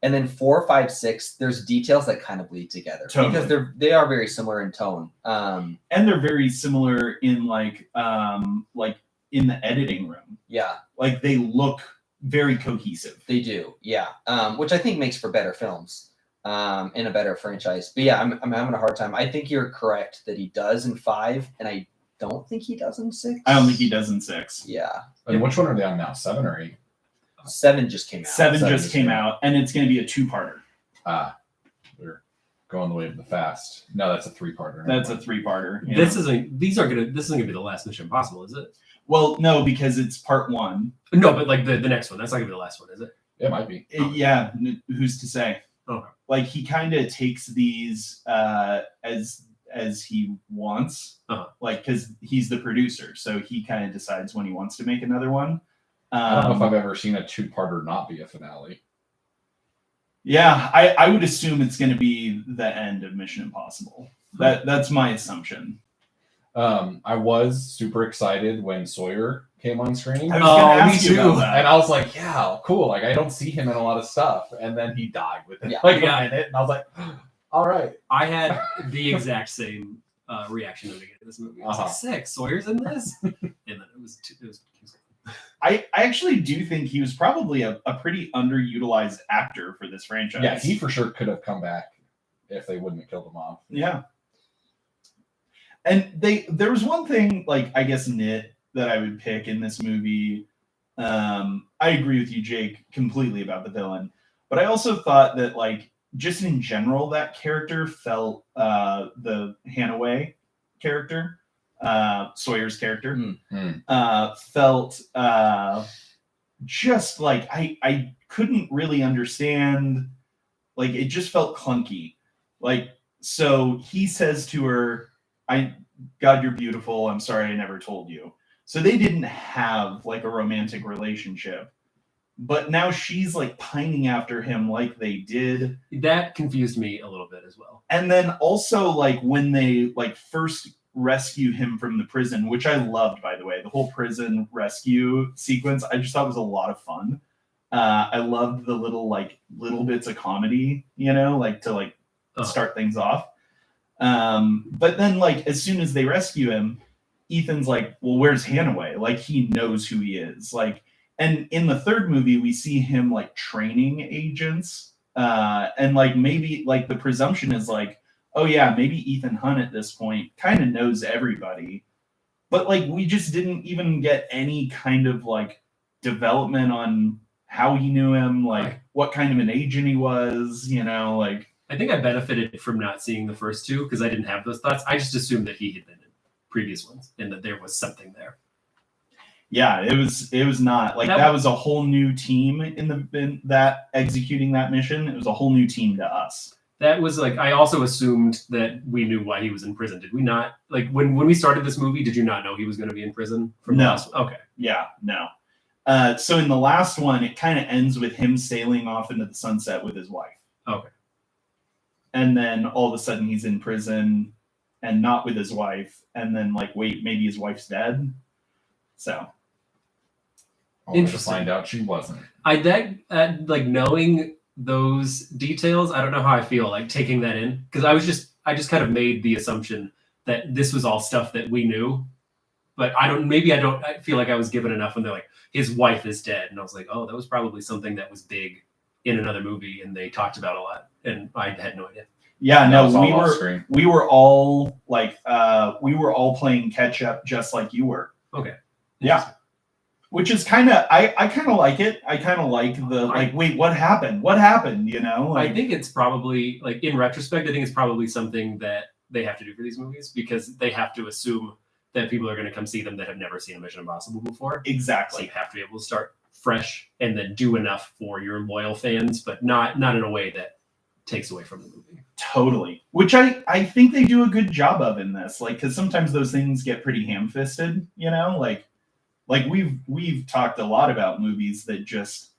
B: and then 4, 5, 6. There's details that kind of bleed together because they are very similar in tone.
A: And they're very similar in like in the editing room.
B: Yeah,
A: like they look very cohesive.
B: They do. Yeah, which I think makes for better films. In a better franchise. But yeah, I'm having a hard time. I think you're correct that he does in 5, and I don't think he does in 6.
A: I don't think he does in 6.
B: Yeah.
C: And which one are they on now? 7 or 8?
B: 7 just came out.
A: 7 just came out, and it's going to be a 2-parter.
C: They're Going the Way of the Fast. No, that's a 3-parter.
A: That's a 3-parter. yeah.
D: This isn't gonna be the last Mission Impossible, is it?
A: Well, no, because it's part 1.
D: No, but like the next one. That's not gonna be the last one, is it?
C: It might be.
A: Yeah, who's to say?
D: Okay.
A: Like he kind of takes these as he wants, like because he's the producer, so he kind of decides when he wants to make another one.
C: I don't know if I've ever seen a 2-parter not be a finale.
A: Yeah, I would assume it's going to be the end of Mission Impossible. That's my assumption.
C: I was super excited when Sawyer came on screen.
A: I was going to
D: me
A: ask you
D: too.
A: about that.
C: And I was like, yeah, cool. Like, I don't see him in a lot of stuff. And then he died within
B: Yeah.
C: a minute. And I was like, all right.
D: I had the exact same reaction at the beginning of this movie. I was like,
C: Uh-huh.
D: sick, Sawyer's in this? And then it was
A: I actually do think he was probably a pretty underutilized actor for this franchise.
C: Yeah, he for sure could have come back if they wouldn't have killed him off.
A: Yeah. And there was one thing, like, I guess, nit that I would pick in this movie. I agree with you, Jake, completely about the villain. But I also thought that, like, just in general, that character felt the Hanaway character, Sawyer's character, felt just like I couldn't really understand. Like, it just felt clunky. Like, so he says to her, God, you're beautiful. I'm sorry I never told you. So they didn't have like a romantic relationship. But now she's like pining after him like they did.
D: that confused me a little bit as well.
A: And then also like when they like first rescue him from the prison, which I loved, by the way, the whole prison rescue sequence, I just thought was a lot of fun. I loved the little bits of comedy, like to like start things off. But then like as soon as they rescue him, Ethan's like, well, where's Hanaway? Like he knows who he is. Like, and in the third movie, we see him like training agents. And like maybe like the presumption is like, oh yeah, maybe Ethan Hunt at this point kind of knows everybody. But like we just didn't even get any kind of like development on how he knew him, like what kind of an agent he was, like.
D: I think I benefited from not seeing the first two because I didn't have those thoughts. I just assumed that he had been in previous ones and that there was something there.
A: Yeah, it was not like that was a whole new team in that executing that mission. It was a whole new team to us.
D: That was like, I also assumed that we knew why he was in prison. Did we not? Like when we started this movie, did you not know he was going to be in prison? From
A: No.
D: The last one? Okay.
A: Yeah, no. So in the last one, it kind of ends with him sailing off into the sunset with his wife.
D: Okay.
A: And then all of a sudden he's in prison and not with his wife. And then like, wait, maybe his wife's dead. So.
C: Only to find out she wasn't.
D: Like knowing those details, I don't know how I feel like taking that in because I just kind of made the assumption that this was all stuff that we knew, but I feel like I was given enough when they're like his wife is dead and I was like, oh, that was probably something that was big in another movie and they talked about a lot and I had no idea.
A: Yeah,
C: That was
A: no,
C: all off screen.
A: we were all like we were all playing catch up just like you were.
D: Okay.
A: Yeah. Which is kind of I kind of like it. I kind of like the like, wait, what happened? What happened? Like,
D: I think it's probably like in retrospect, I think it's probably something that they have to do for these movies because they have to assume that people are going to come see them that have never seen a Mission Impossible before. So
A: exactly.
D: you have to be able to start fresh and then do enough for your loyal fans, but not in a way that takes away from the movie.
A: Totally. Which I think they do a good job of in this. Like, because sometimes those things get pretty ham-fisted, Like we've talked a lot about movies that just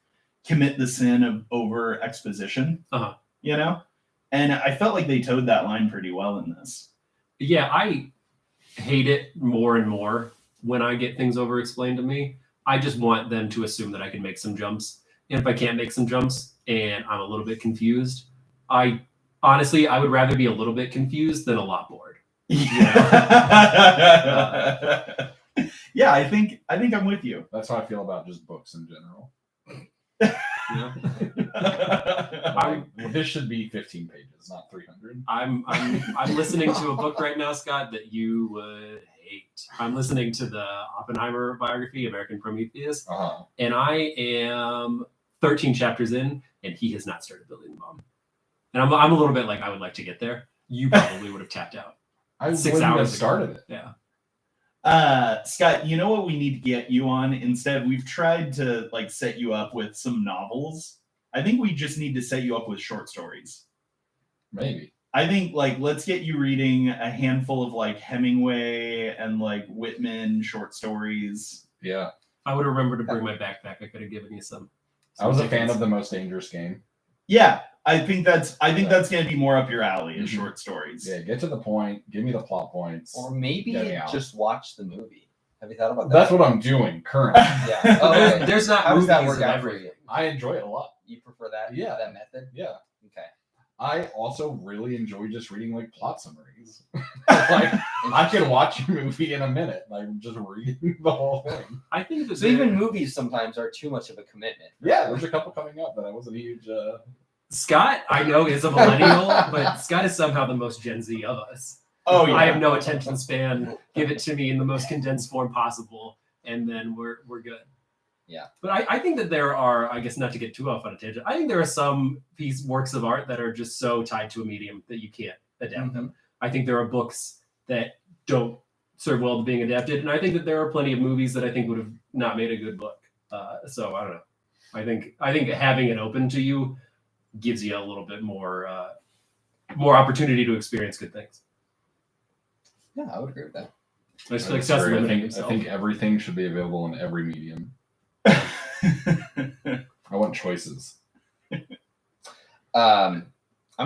A: commit the sin of over exposition, and I felt like they towed that line pretty well in this.
D: Yeah, I hate it more and more when I get things over explained to me. I just want them to assume that I can make some jumps. And if I can't make some jumps and I'm a little bit confused, I would rather be a little bit confused than a lot bored.
A: Yeah, I think I'm with you.
C: That's how I feel about just books in general. This should be 15 pages, not 300.
D: I'm listening to a book right now, Scott, that you would hate. I'm listening to the Oppenheimer biography, American Prometheus, and I am 13 chapters in, and he has not started building the bomb. And I'm a little bit like, I would like to get there. You probably would have tapped out.
C: I
D: 6
C: wouldn't have
D: hours ago.
C: started it.
D: Yeah.
A: Scott, you know what we need to get you on? Instead, we've tried to like set you up with some novels. I think we just need to set you up with short stories.
C: Maybe.
A: I think like let's get you reading a handful of like Hemingway and like Whitman short stories.
C: Yeah.
D: I would remember to bring my backpack. I could have given you some.
C: I was a fan
D: tickets.
C: of The Most Dangerous Game.
A: Yeah, I think that's gonna be more up your alley is
C: Mhm.
A: short stories.
C: Yeah, get to the point. Give me the plot points.
B: Or maybe
C: Get me out.
B: just watch the movie. Have you thought about that?
C: That's what I'm doing currently.
B: Yeah. Oh, okay.
D: There's not
B: How does that
D: movies
B: work
D: of
B: out for
D: everything.
B: you?
C: I enjoy it a lot.
B: You prefer that?
C: Yeah.
B: That method?
C: Yeah.
B: Okay.
C: I also really enjoy just reading like plot summaries. Like I can watch a movie in a minute, like just reading the whole thing.
D: I think that
B: So even movies sometimes are too much of a commitment.
C: Yeah, there's a couple coming up that I wasn't a huge.
D: Scott, I know, is a millennial, but Scott is somehow the most Gen Z of us.
A: Oh yeah.
D: I have no attention span. Give it to me in the most condensed form possible, and then we're good.
B: Yeah.
D: But I think that there are, I guess not to get too off on a tangent, I think there are some works of art that are just so tied to a medium that you can't adapt them. I think there are books that don't serve well to being adapted, and I think that there are plenty of movies that I think would have not made a good book. So I don't know. I think having it open to you gives you a little bit more opportunity to experience good things.
B: Yeah, I would agree with that.
D: I just feel like Scott's
C: I
D: limiting
C: think,
D: himself.
C: I think everything should be available in every medium. I want choices.
B: I'm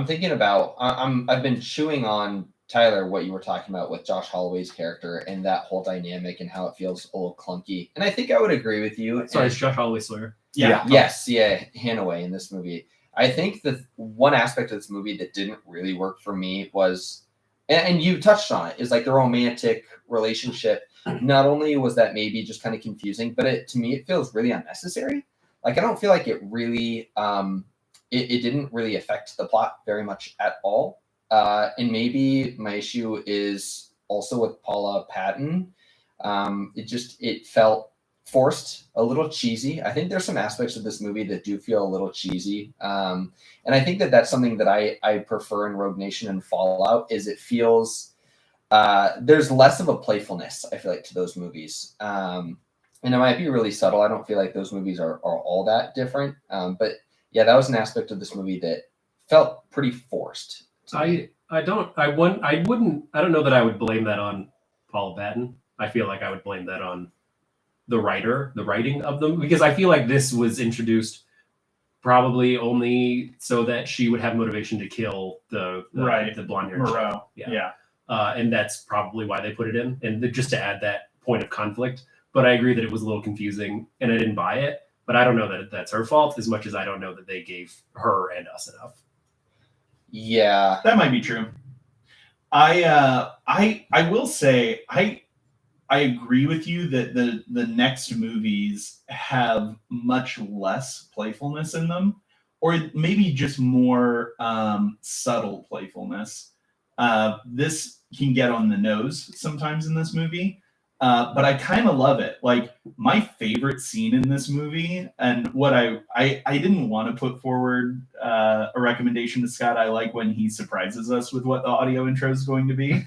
B: thinking about. I've been chewing on Tyler what you were talking about with Josh Holloway's character and that whole dynamic and how it feels a little clunky. And I think I would agree with you.
D: Sorry,
B: And-
D: it's Josh Holloway Sawyer.
A: Yeah.
B: Yes, yeah, Hanaway in this movie. I think the one aspect of this movie that didn't really work for me was, and you touched on it, is like the romantic relationship. Not only was that maybe just kind of confusing, but to me it feels really unnecessary. Like I don't feel like it really, it didn't really affect the plot very much at all. And maybe my issue is also with Paula Patton. It felt forced, a little cheesy. I think there's some aspects of this movie that do feel a little cheesy. And I think that that's something that I prefer in Rogue Nation and Fallout is it feels, there's less of a playfulness, I feel like, to those movies. And it might be really subtle. I don't feel like those movies are all that different. But yeah, that was an aspect of this movie that felt pretty forced.
D: I don't know that I would blame that on Paula Patton. I feel like I would blame that on the writing of them, because I feel like this was introduced probably only so that she would have motivation to kill the blonde haired
A: Moreau.
D: Yeah. And that's probably why they put it in, and just to add that point of conflict. But I agree that it was a little confusing, and I didn't buy it. But I don't know that that's her fault as much as I don't know that they gave her and us enough.
B: Yeah.
A: That might be true. I will say I agree with you that the next movies have much less playfulness in them, or maybe just more subtle playfulness. This can get on the nose sometimes in this movie, but I kind of love it. Like my favorite scene in this movie, and what I didn't want to put forward a recommendation to Scott. I like when he surprises us with what the audio intro is going to be.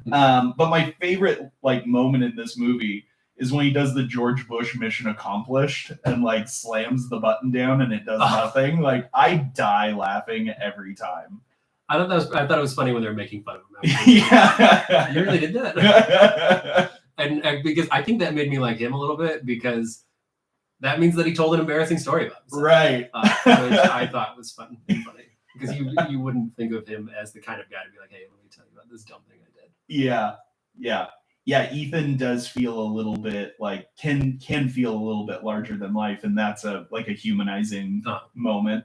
A: But my favorite like moment in this movie is when he does the George Bush mission accomplished and like slams the button down and it does nothing. Like I die laughing every time.
D: I thought it was funny when they were making fun of him.
A: Yeah.
D: You really did that. And because I think that made me like him a little bit, because that means that he told an embarrassing story about himself.
A: Right.
D: Which I thought was fun and funny, because you wouldn't think of him as the kind of guy to be like, hey, let me tell you about this dumb thing I did.
A: Yeah. Ethan does feel a little bit like can feel a little bit larger than life, and that's a humanizing moment.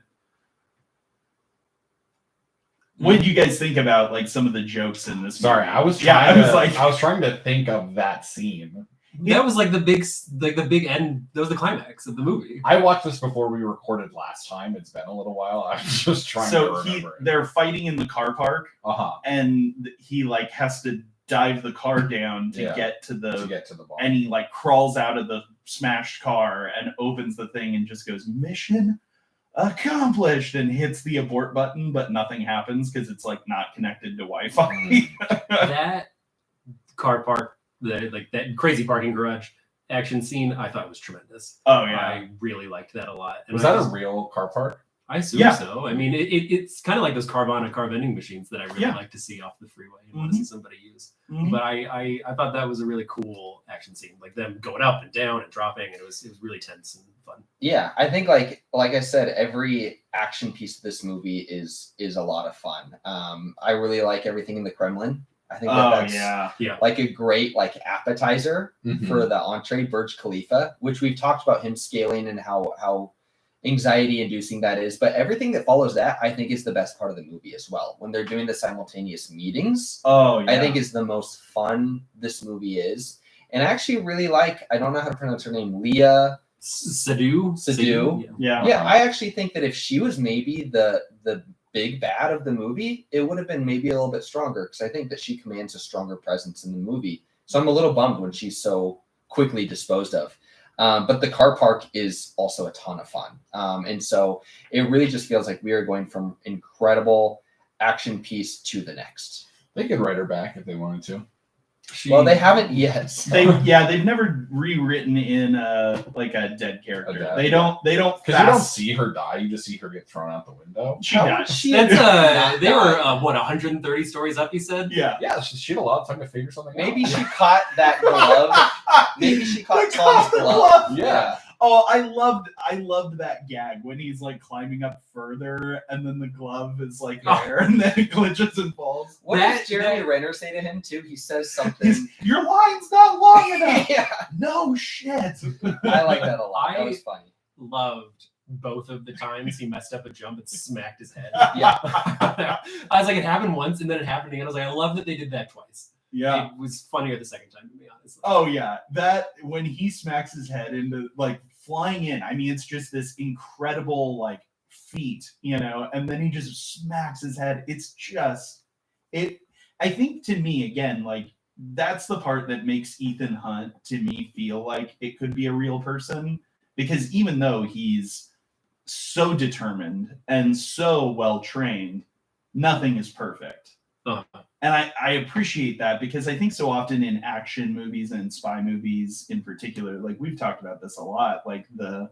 A: What did you guys think about like some of the jokes in this movie?
C: Sorry, I was trying to think of that scene.
D: That was like the big end. That was the climax of the movie.
C: I watched this before we recorded last time. It's been a little while. I was just trying to remember.
A: They're fighting in the car park, and he like has to dive the car down to get to the bar. And he like crawls out of the smashed car and opens the thing and just goes, mission accomplished, and hits the abort button, but nothing happens because it's like not connected to Wi-Fi.
D: That car park, that crazy parking garage action scene, I thought was tremendous.
A: Oh yeah.
D: I really liked that a lot. And
C: Was that a real car park?
D: I assume
A: Yeah.
D: so. I mean, it's kind of like those Carvana car vending machines that I really
A: Yeah.
D: like to see off the freeway and want to see somebody use.
A: Mhm.
D: But I thought that was a really cool action scene, like them going up and down and dropping, and it was really tense and fun.
B: Yeah, I think like I said, every action piece of this movie is a lot of fun. I really like everything in the Kremlin. I think that's
A: yeah.
B: like a great like appetizer
C: Mhm.
B: for the entree, Burj Khalifa, which we've talked about him scaling and how anxiety inducing that is. But everything that follows that, I think, is the best part of the movie as well. When they're doing the simultaneous meetings,
A: Oh yeah.
B: I think is the most fun this movie is. And I actually really like, I don't know how to pronounce her name, Leah
D: Sadu.
B: Sadu?
D: Yeah.
A: yeah.
B: Yeah, I actually think that if she was maybe the big bad of the movie, it would have been maybe a little bit stronger, because I think that she commands a stronger presence in the movie. So I'm a little bummed when she's so quickly disposed of. But the car park is also a ton of fun. And so it really just feels like we are going from incredible action piece to the next.
C: They could write her back if they wanted to.
B: Well, they haven't yet. So.
A: They've never rewritten in like a dead character.
C: A dead,
A: they don't
C: Because you don't
A: fast-
C: see her die, you just see her get thrown out the window.
A: She
B: How
A: dies.
B: would she
D: That's
B: not
D: they were
B: die?
D: what 130 stories up. He said.
A: Yeah.
C: Yeah, she had a lot of time to figure something
B: Maybe
C: out.
B: she caught that glove. Maybe she caught
A: They
B: Tom's
A: caught the
B: glove.
A: glove.
C: Yeah.
A: Oh, I loved that gag when he's like climbing up further and then the glove is like
D: Oh.
A: there and then it glitches and falls.
B: What
D: That-
B: does Jeremy
D: that-
B: Renner say to him too? He says something.
A: Your line's not long enough.
B: Yeah,
A: No shit.
B: I like that a lot. That
D: I-
B: was funny.
D: Loved both of the times he messed up a jump and smacked his head.
B: Yeah.
D: I was like, it happened once and then it happened again. I was like, I love that they did that twice.
A: Yeah.
D: It was funnier the second time, to be honest.
A: Oh yeah. That when he smacks his head into like flying in, I mean it's just this incredible like feat, and then he just smacks his head. It's just I think to me again, like that's the part that makes Ethan Hunt to me feel like it could be a real person, because even though he's so determined and so well trained, nothing is perfect.
D: Uh-huh.
A: And I appreciate that, because I think so often in action movies and spy movies in particular, like we've talked about this a lot, like the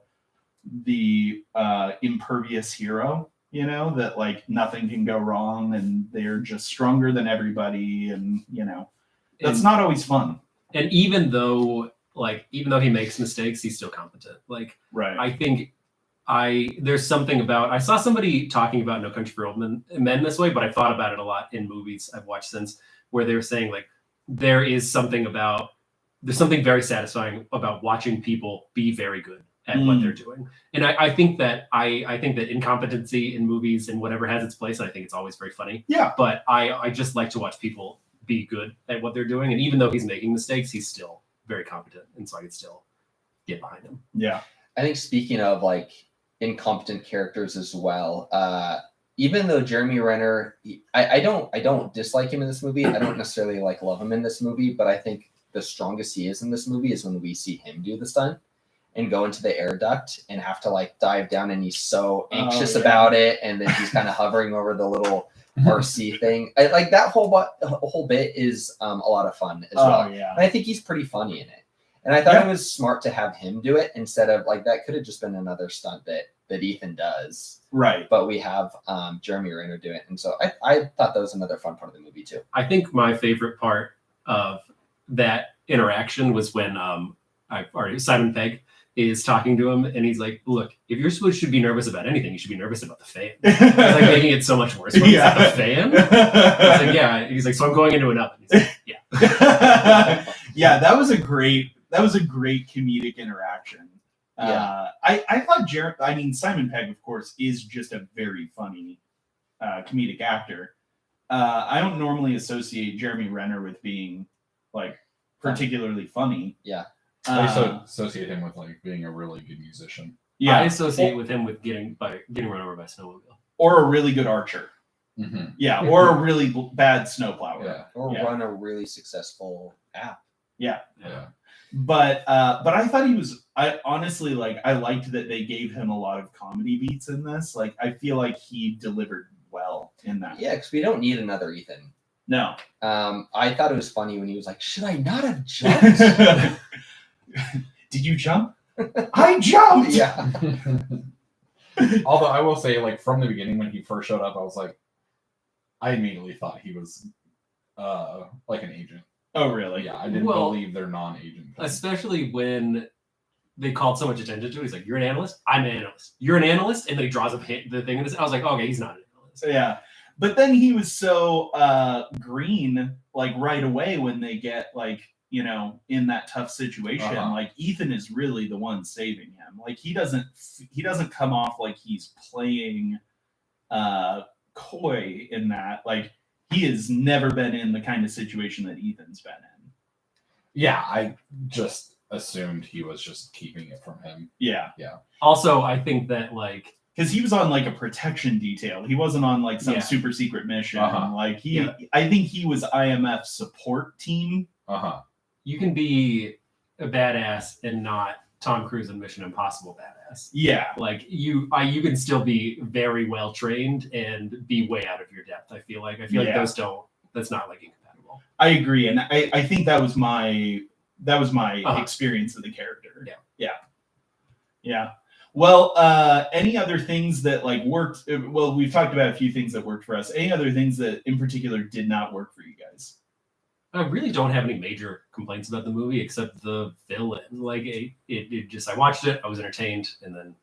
A: impervious hero, that like nothing can go wrong and they're just stronger than everybody, and that's
D: And-
A: not always fun.
D: And even though he makes mistakes, he's still competent. Like
A: Right.
D: I think there's something about, I saw somebody talking about No Country for Old Men this way, but I thought about it a lot in movies I've watched since, where they were saying like there's something very satisfying about watching people be very good at what they're doing. And I think that incompetency in movies and whatever has its place, and I think it's always very funny.
A: Yeah.
D: But I just like to watch people be good at what they're doing. And even though he's making mistakes, he's still very competent. And so I can still get behind him.
A: Yeah.
B: I think speaking of like incompetent characters as well, even though Jeremy Renner, I don't dislike him in this movie. I don't necessarily like love him in this movie, but I think the strongest he is in this movie is when we see him do the stunt and go into the air duct and have to like dive down, and he's so anxious
A: yeah.
B: about it, and then he's kind of hovering over the little RC thing. Like that whole bit is a lot of fun as well.
A: Oh yeah.
B: And I think he's pretty funny in it. And I thought it was smart to have him do it instead of like that could have just been another stunt that Ethan does.
A: Right.
B: But we have Jeremy Renner do it. And so I thought that was another fun part of the movie too.
D: I think my favorite part of that interaction was when Simon Pegg is talking to him, and he's like, "Look, if you're supposed to be nervous about anything, you should be nervous about the fan." It's like making it so much worse. When
A: Yeah.
D: it's the fan. He's like, "Yeah." He's like, "So I'm going into an oven." He's like, "Yeah."
A: Yeah, that was a great comedic interaction.
B: Yeah.
A: I thought Simon Pegg, of course, is just a very funny comedic actor. I don't normally associate Jeremy Renner with being like particularly funny.
B: Yeah.
C: I used to associate him with like being a really good musician.
D: I
A: Yeah,
D: associate with him with getting run over by a snowmobile.
A: or a really good archer.
C: Mm-hmm.
A: Yeah, or a really bad snowplower.
C: Yeah.
B: Or
A: Yeah.
B: run a really successful app.
C: Yeah.
A: But I thought I honestly I liked that they gave him a lot of comedy beats in this. Like I feel like he delivered well in that.
B: Yeah, because we don't need another Ethan.
A: No.
B: I thought it was funny when he was like, "Should I not have jumped?"
A: Did you jump? I jumped.
B: Yeah.
C: Although I will say, like from the beginning when he first showed up, I was like, I immediately thought he was like an agent.
A: Oh really?
C: Yeah, I didn't believe they're non-agent.
D: Especially when they called so much attention to it. He's like, "You're an analyst? I'm an analyst. You're an analyst?" And then he draws up the thing. And I was like, okay, he's not an analyst.
A: Yeah. But then he was so green like right away when they get like, you know, in that tough situation. Like Ethan is really the one saving him. Like he doesn't come off like he's playing coy in that. Like he has never been in the kind of situation that Ethan's been in.
C: Yeah, I just assumed he was just keeping it from him.
A: Yeah.
D: Also, I think that like
A: because he was on like a protection detail. He wasn't on like some super secret mission. Like I think he was IMF support team.
D: you can be a badass and not Tom Cruise in Mission Impossible badass.
A: Yeah.
D: Like you can still be very well trained and be way out of your depth. I feel like those don't. That's not like incompatible.
A: I agree, and I think that was my experience of the character. Yeah. Well, any other things that like worked? Well, we've talked about a few things that worked for us. Any other things that in particular did not work for you guys?
D: I really don't have any major complaints about the movie except the villain. Like it just I watched it, I was entertained, and then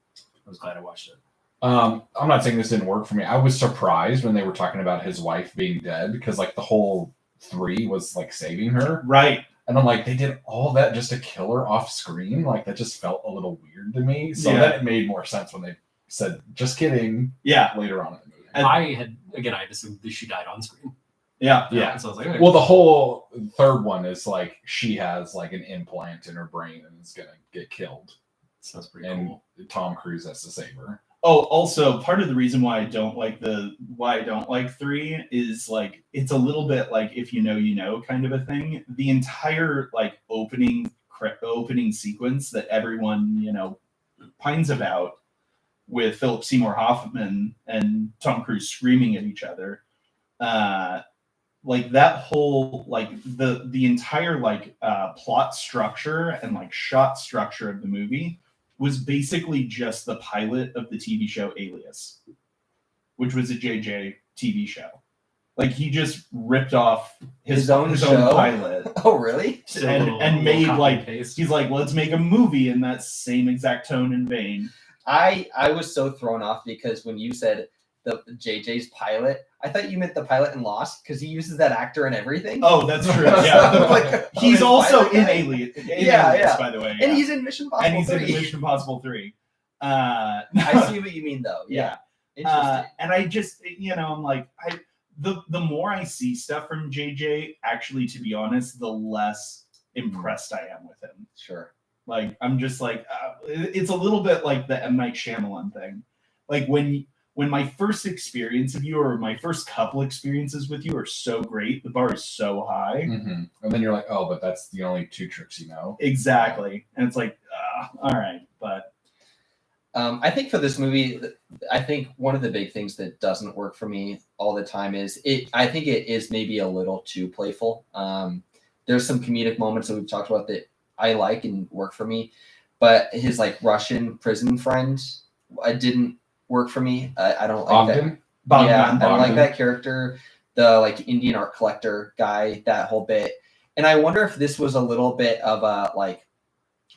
D: I was glad I watched it.
C: I'm not saying this didn't work for me. I was surprised when they were talking about his wife being dead because like the whole 3 was like saving her.
A: Right.
C: And I'm like, they did all that just to kill her off screen? Like that just felt a little weird to me. So then it made more sense when they said, just kidding.
A: Yeah.
C: Later on in the movie.
D: And I had assumed that she died on screen.
A: Yeah.
D: So I was like, okay.
C: Well, the whole third one is like she has like an implant in her brain and is gonna get killed.
D: Sounds pretty
C: and
D: cool.
C: Tom Cruise has to save her.
A: Oh, also part of the reason why I don't like 3 is like it's a little bit like if you know kind of a thing. The entire like opening sequence that everyone pines about with Philip Seymour Hoffman and Tom Cruise screaming at each other, like that whole like the entire like plot structure and like shot structure of the movie was basically just the pilot of the TV show Alias, which was a JJ TV show. Like he just ripped off his own pilot.
B: Oh, really?
A: And made like he's like, let's make a movie in that same exact tone and vein.
B: I was so thrown off because when you said the JJ's pilot, I thought you meant the pilot in Lost because he uses that actor and everything.
A: Oh, that's true. Yeah,
B: Like,
A: he's also in
B: guy?
A: Alias.
B: Yeah.
A: By the way,
B: And he's in Mission Impossible.
A: And he's
B: 3.
A: in Mission Impossible 3.
B: I see what you mean, though. Yeah. Interesting.
A: And I just, I'm like, the more I see stuff from JJ, actually, to be honest, the less impressed I am with him.
B: Sure.
A: Like, I'm just like, it's a little bit like the M. Night Shyamalan thing. Like when my first experience of you or my first couple experiences with you are so great, the bar is so high.
C: Mm-hmm. And then you're like, oh, but that's the only 2 tricks you know.
A: Exactly. And it's like, all right. But
B: I think for this movie, I think one of the big things that doesn't work for me all the time is I think it is maybe a little too playful. There's some comedic moments that we've talked about that I like and work for me, but his like Russian prison friend, didn't work for me. I don't like that.
A: Bogdan.
B: I don't like that character. The like Indian art collector guy, that whole bit. And I wonder if this was a little bit of a like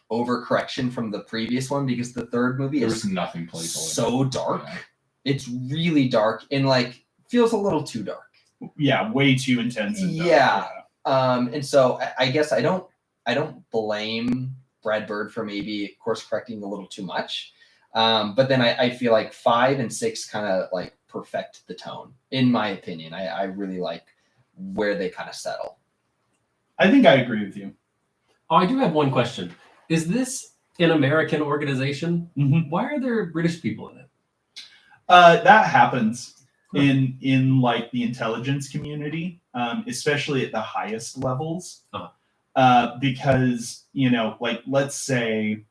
B: overcorrection from the previous one because the third movie is
C: nothing playful.
B: So dark. Yeah. It's really dark and like feels a little too dark.
A: Yeah, way too intense. And dark.
B: Yeah. And so I guess I don't blame Brad Bird for maybe course correcting a little too much. But then I feel like 5 and 6 kind of like perfect the tone, in my opinion. I really like where they kind of settle.
A: I think I agree with you.
D: Oh, I do have one question. Is this an American organization?
A: Mm-hmm.
D: Why are there British people in it?
A: That happens in like the intelligence community, especially at the highest levels. Because, like, let's say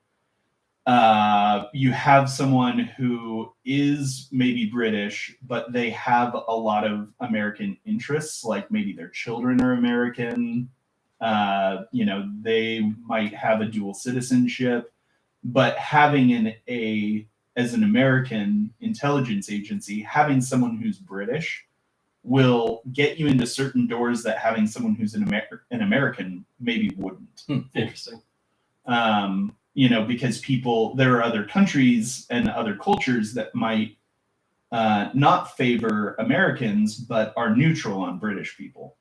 A: you have someone who is maybe British, but they have a lot of American interests, like maybe their children are American. They might have a dual citizenship, but having as an American intelligence agency, having someone who's British will get you into certain doors that having someone who's an American maybe wouldn't.
D: Interesting.
A: Because there are other countries and other cultures that might not favor Americans, but are neutral on British people.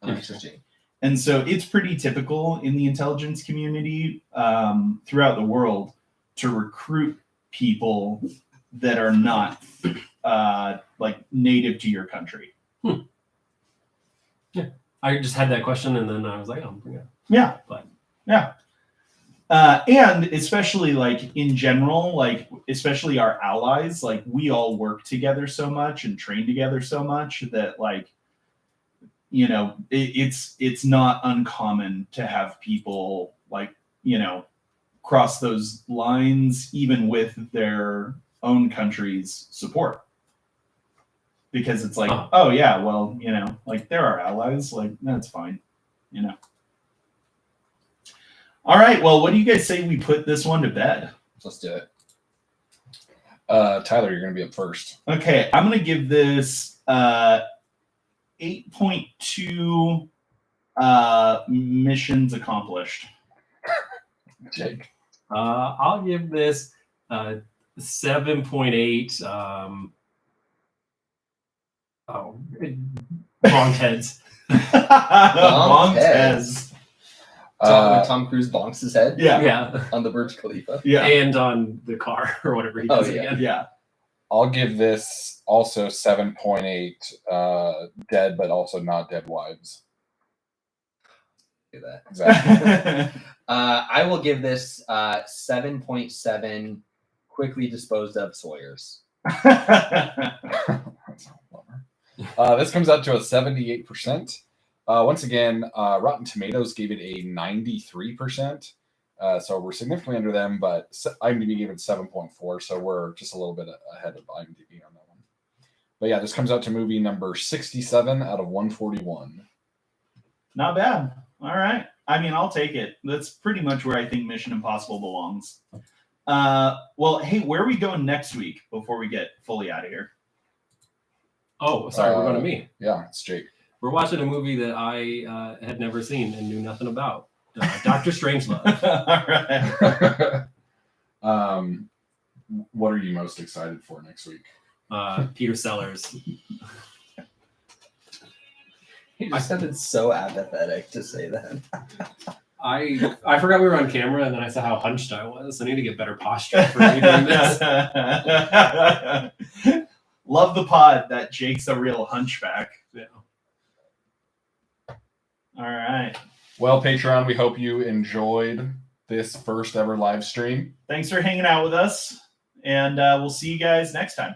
B: Interesting.
A: And so it's pretty typical in the intelligence community throughout the world to recruit people that are not native to your country.
D: Yeah, I just had that question, and then I was like, "Oh, bring it."
A: Yeah,
D: But
A: yeah. And especially in general, especially our allies, we all work together so much and train together so much that it's not uncommon to have people cross those lines even with their own country's support, because it's oh yeah, well, they're our allies, that's fine. All right, well, what do you guys say we put this one to bed?
B: Let's do it.
C: Tyler, you're going to be up first.
A: Okay, I'm going to give this 8.2 missions accomplished.
C: Jake.
D: I'll give this 7.8. Bonked heads.
A: Bonked heads.
B: When Tom Cruise bonks his head
D: Yeah.
B: on the Burj Khalifa.
A: Yeah.
D: And on the car or whatever he does again.
A: Yeah.
C: I'll give this also 7.8 dead, but also not dead wives.
B: Do that.
C: Exactly.
B: I will give this 7.7 quickly disposed of Sawyers.
C: That's a bummer. This comes out to a 78%. Once again, Rotten Tomatoes gave it a 93%. So we're significantly under them, but IMDb gave it 7.4. So we're just a little bit ahead of IMDb on that one. But yeah, this comes out to movie number 67 out of 141.
A: Not bad. All right. I mean, I'll take it. That's pretty much where I think Mission Impossible belongs. Well, hey, where are we going next week before we get fully out of here?
D: Oh, sorry, we're going to me.
C: Yeah, it's Jake.
D: We're watching a movie that I had never seen and knew nothing about. Dr. Strangelove.
A: All right.
C: What are you most excited for next week?
D: Peter Sellers.
B: You sounded so apathetic to say that.
D: I forgot we were on camera, and then I saw how hunched I was. I need to get better posture for me doing this.
A: Love the pod that Jake's a real hunchback.
D: Yeah.
A: All right.
C: Well, Patreon, we hope you enjoyed this first ever live stream.
A: Thanks for hanging out with us, and we'll see you guys next time.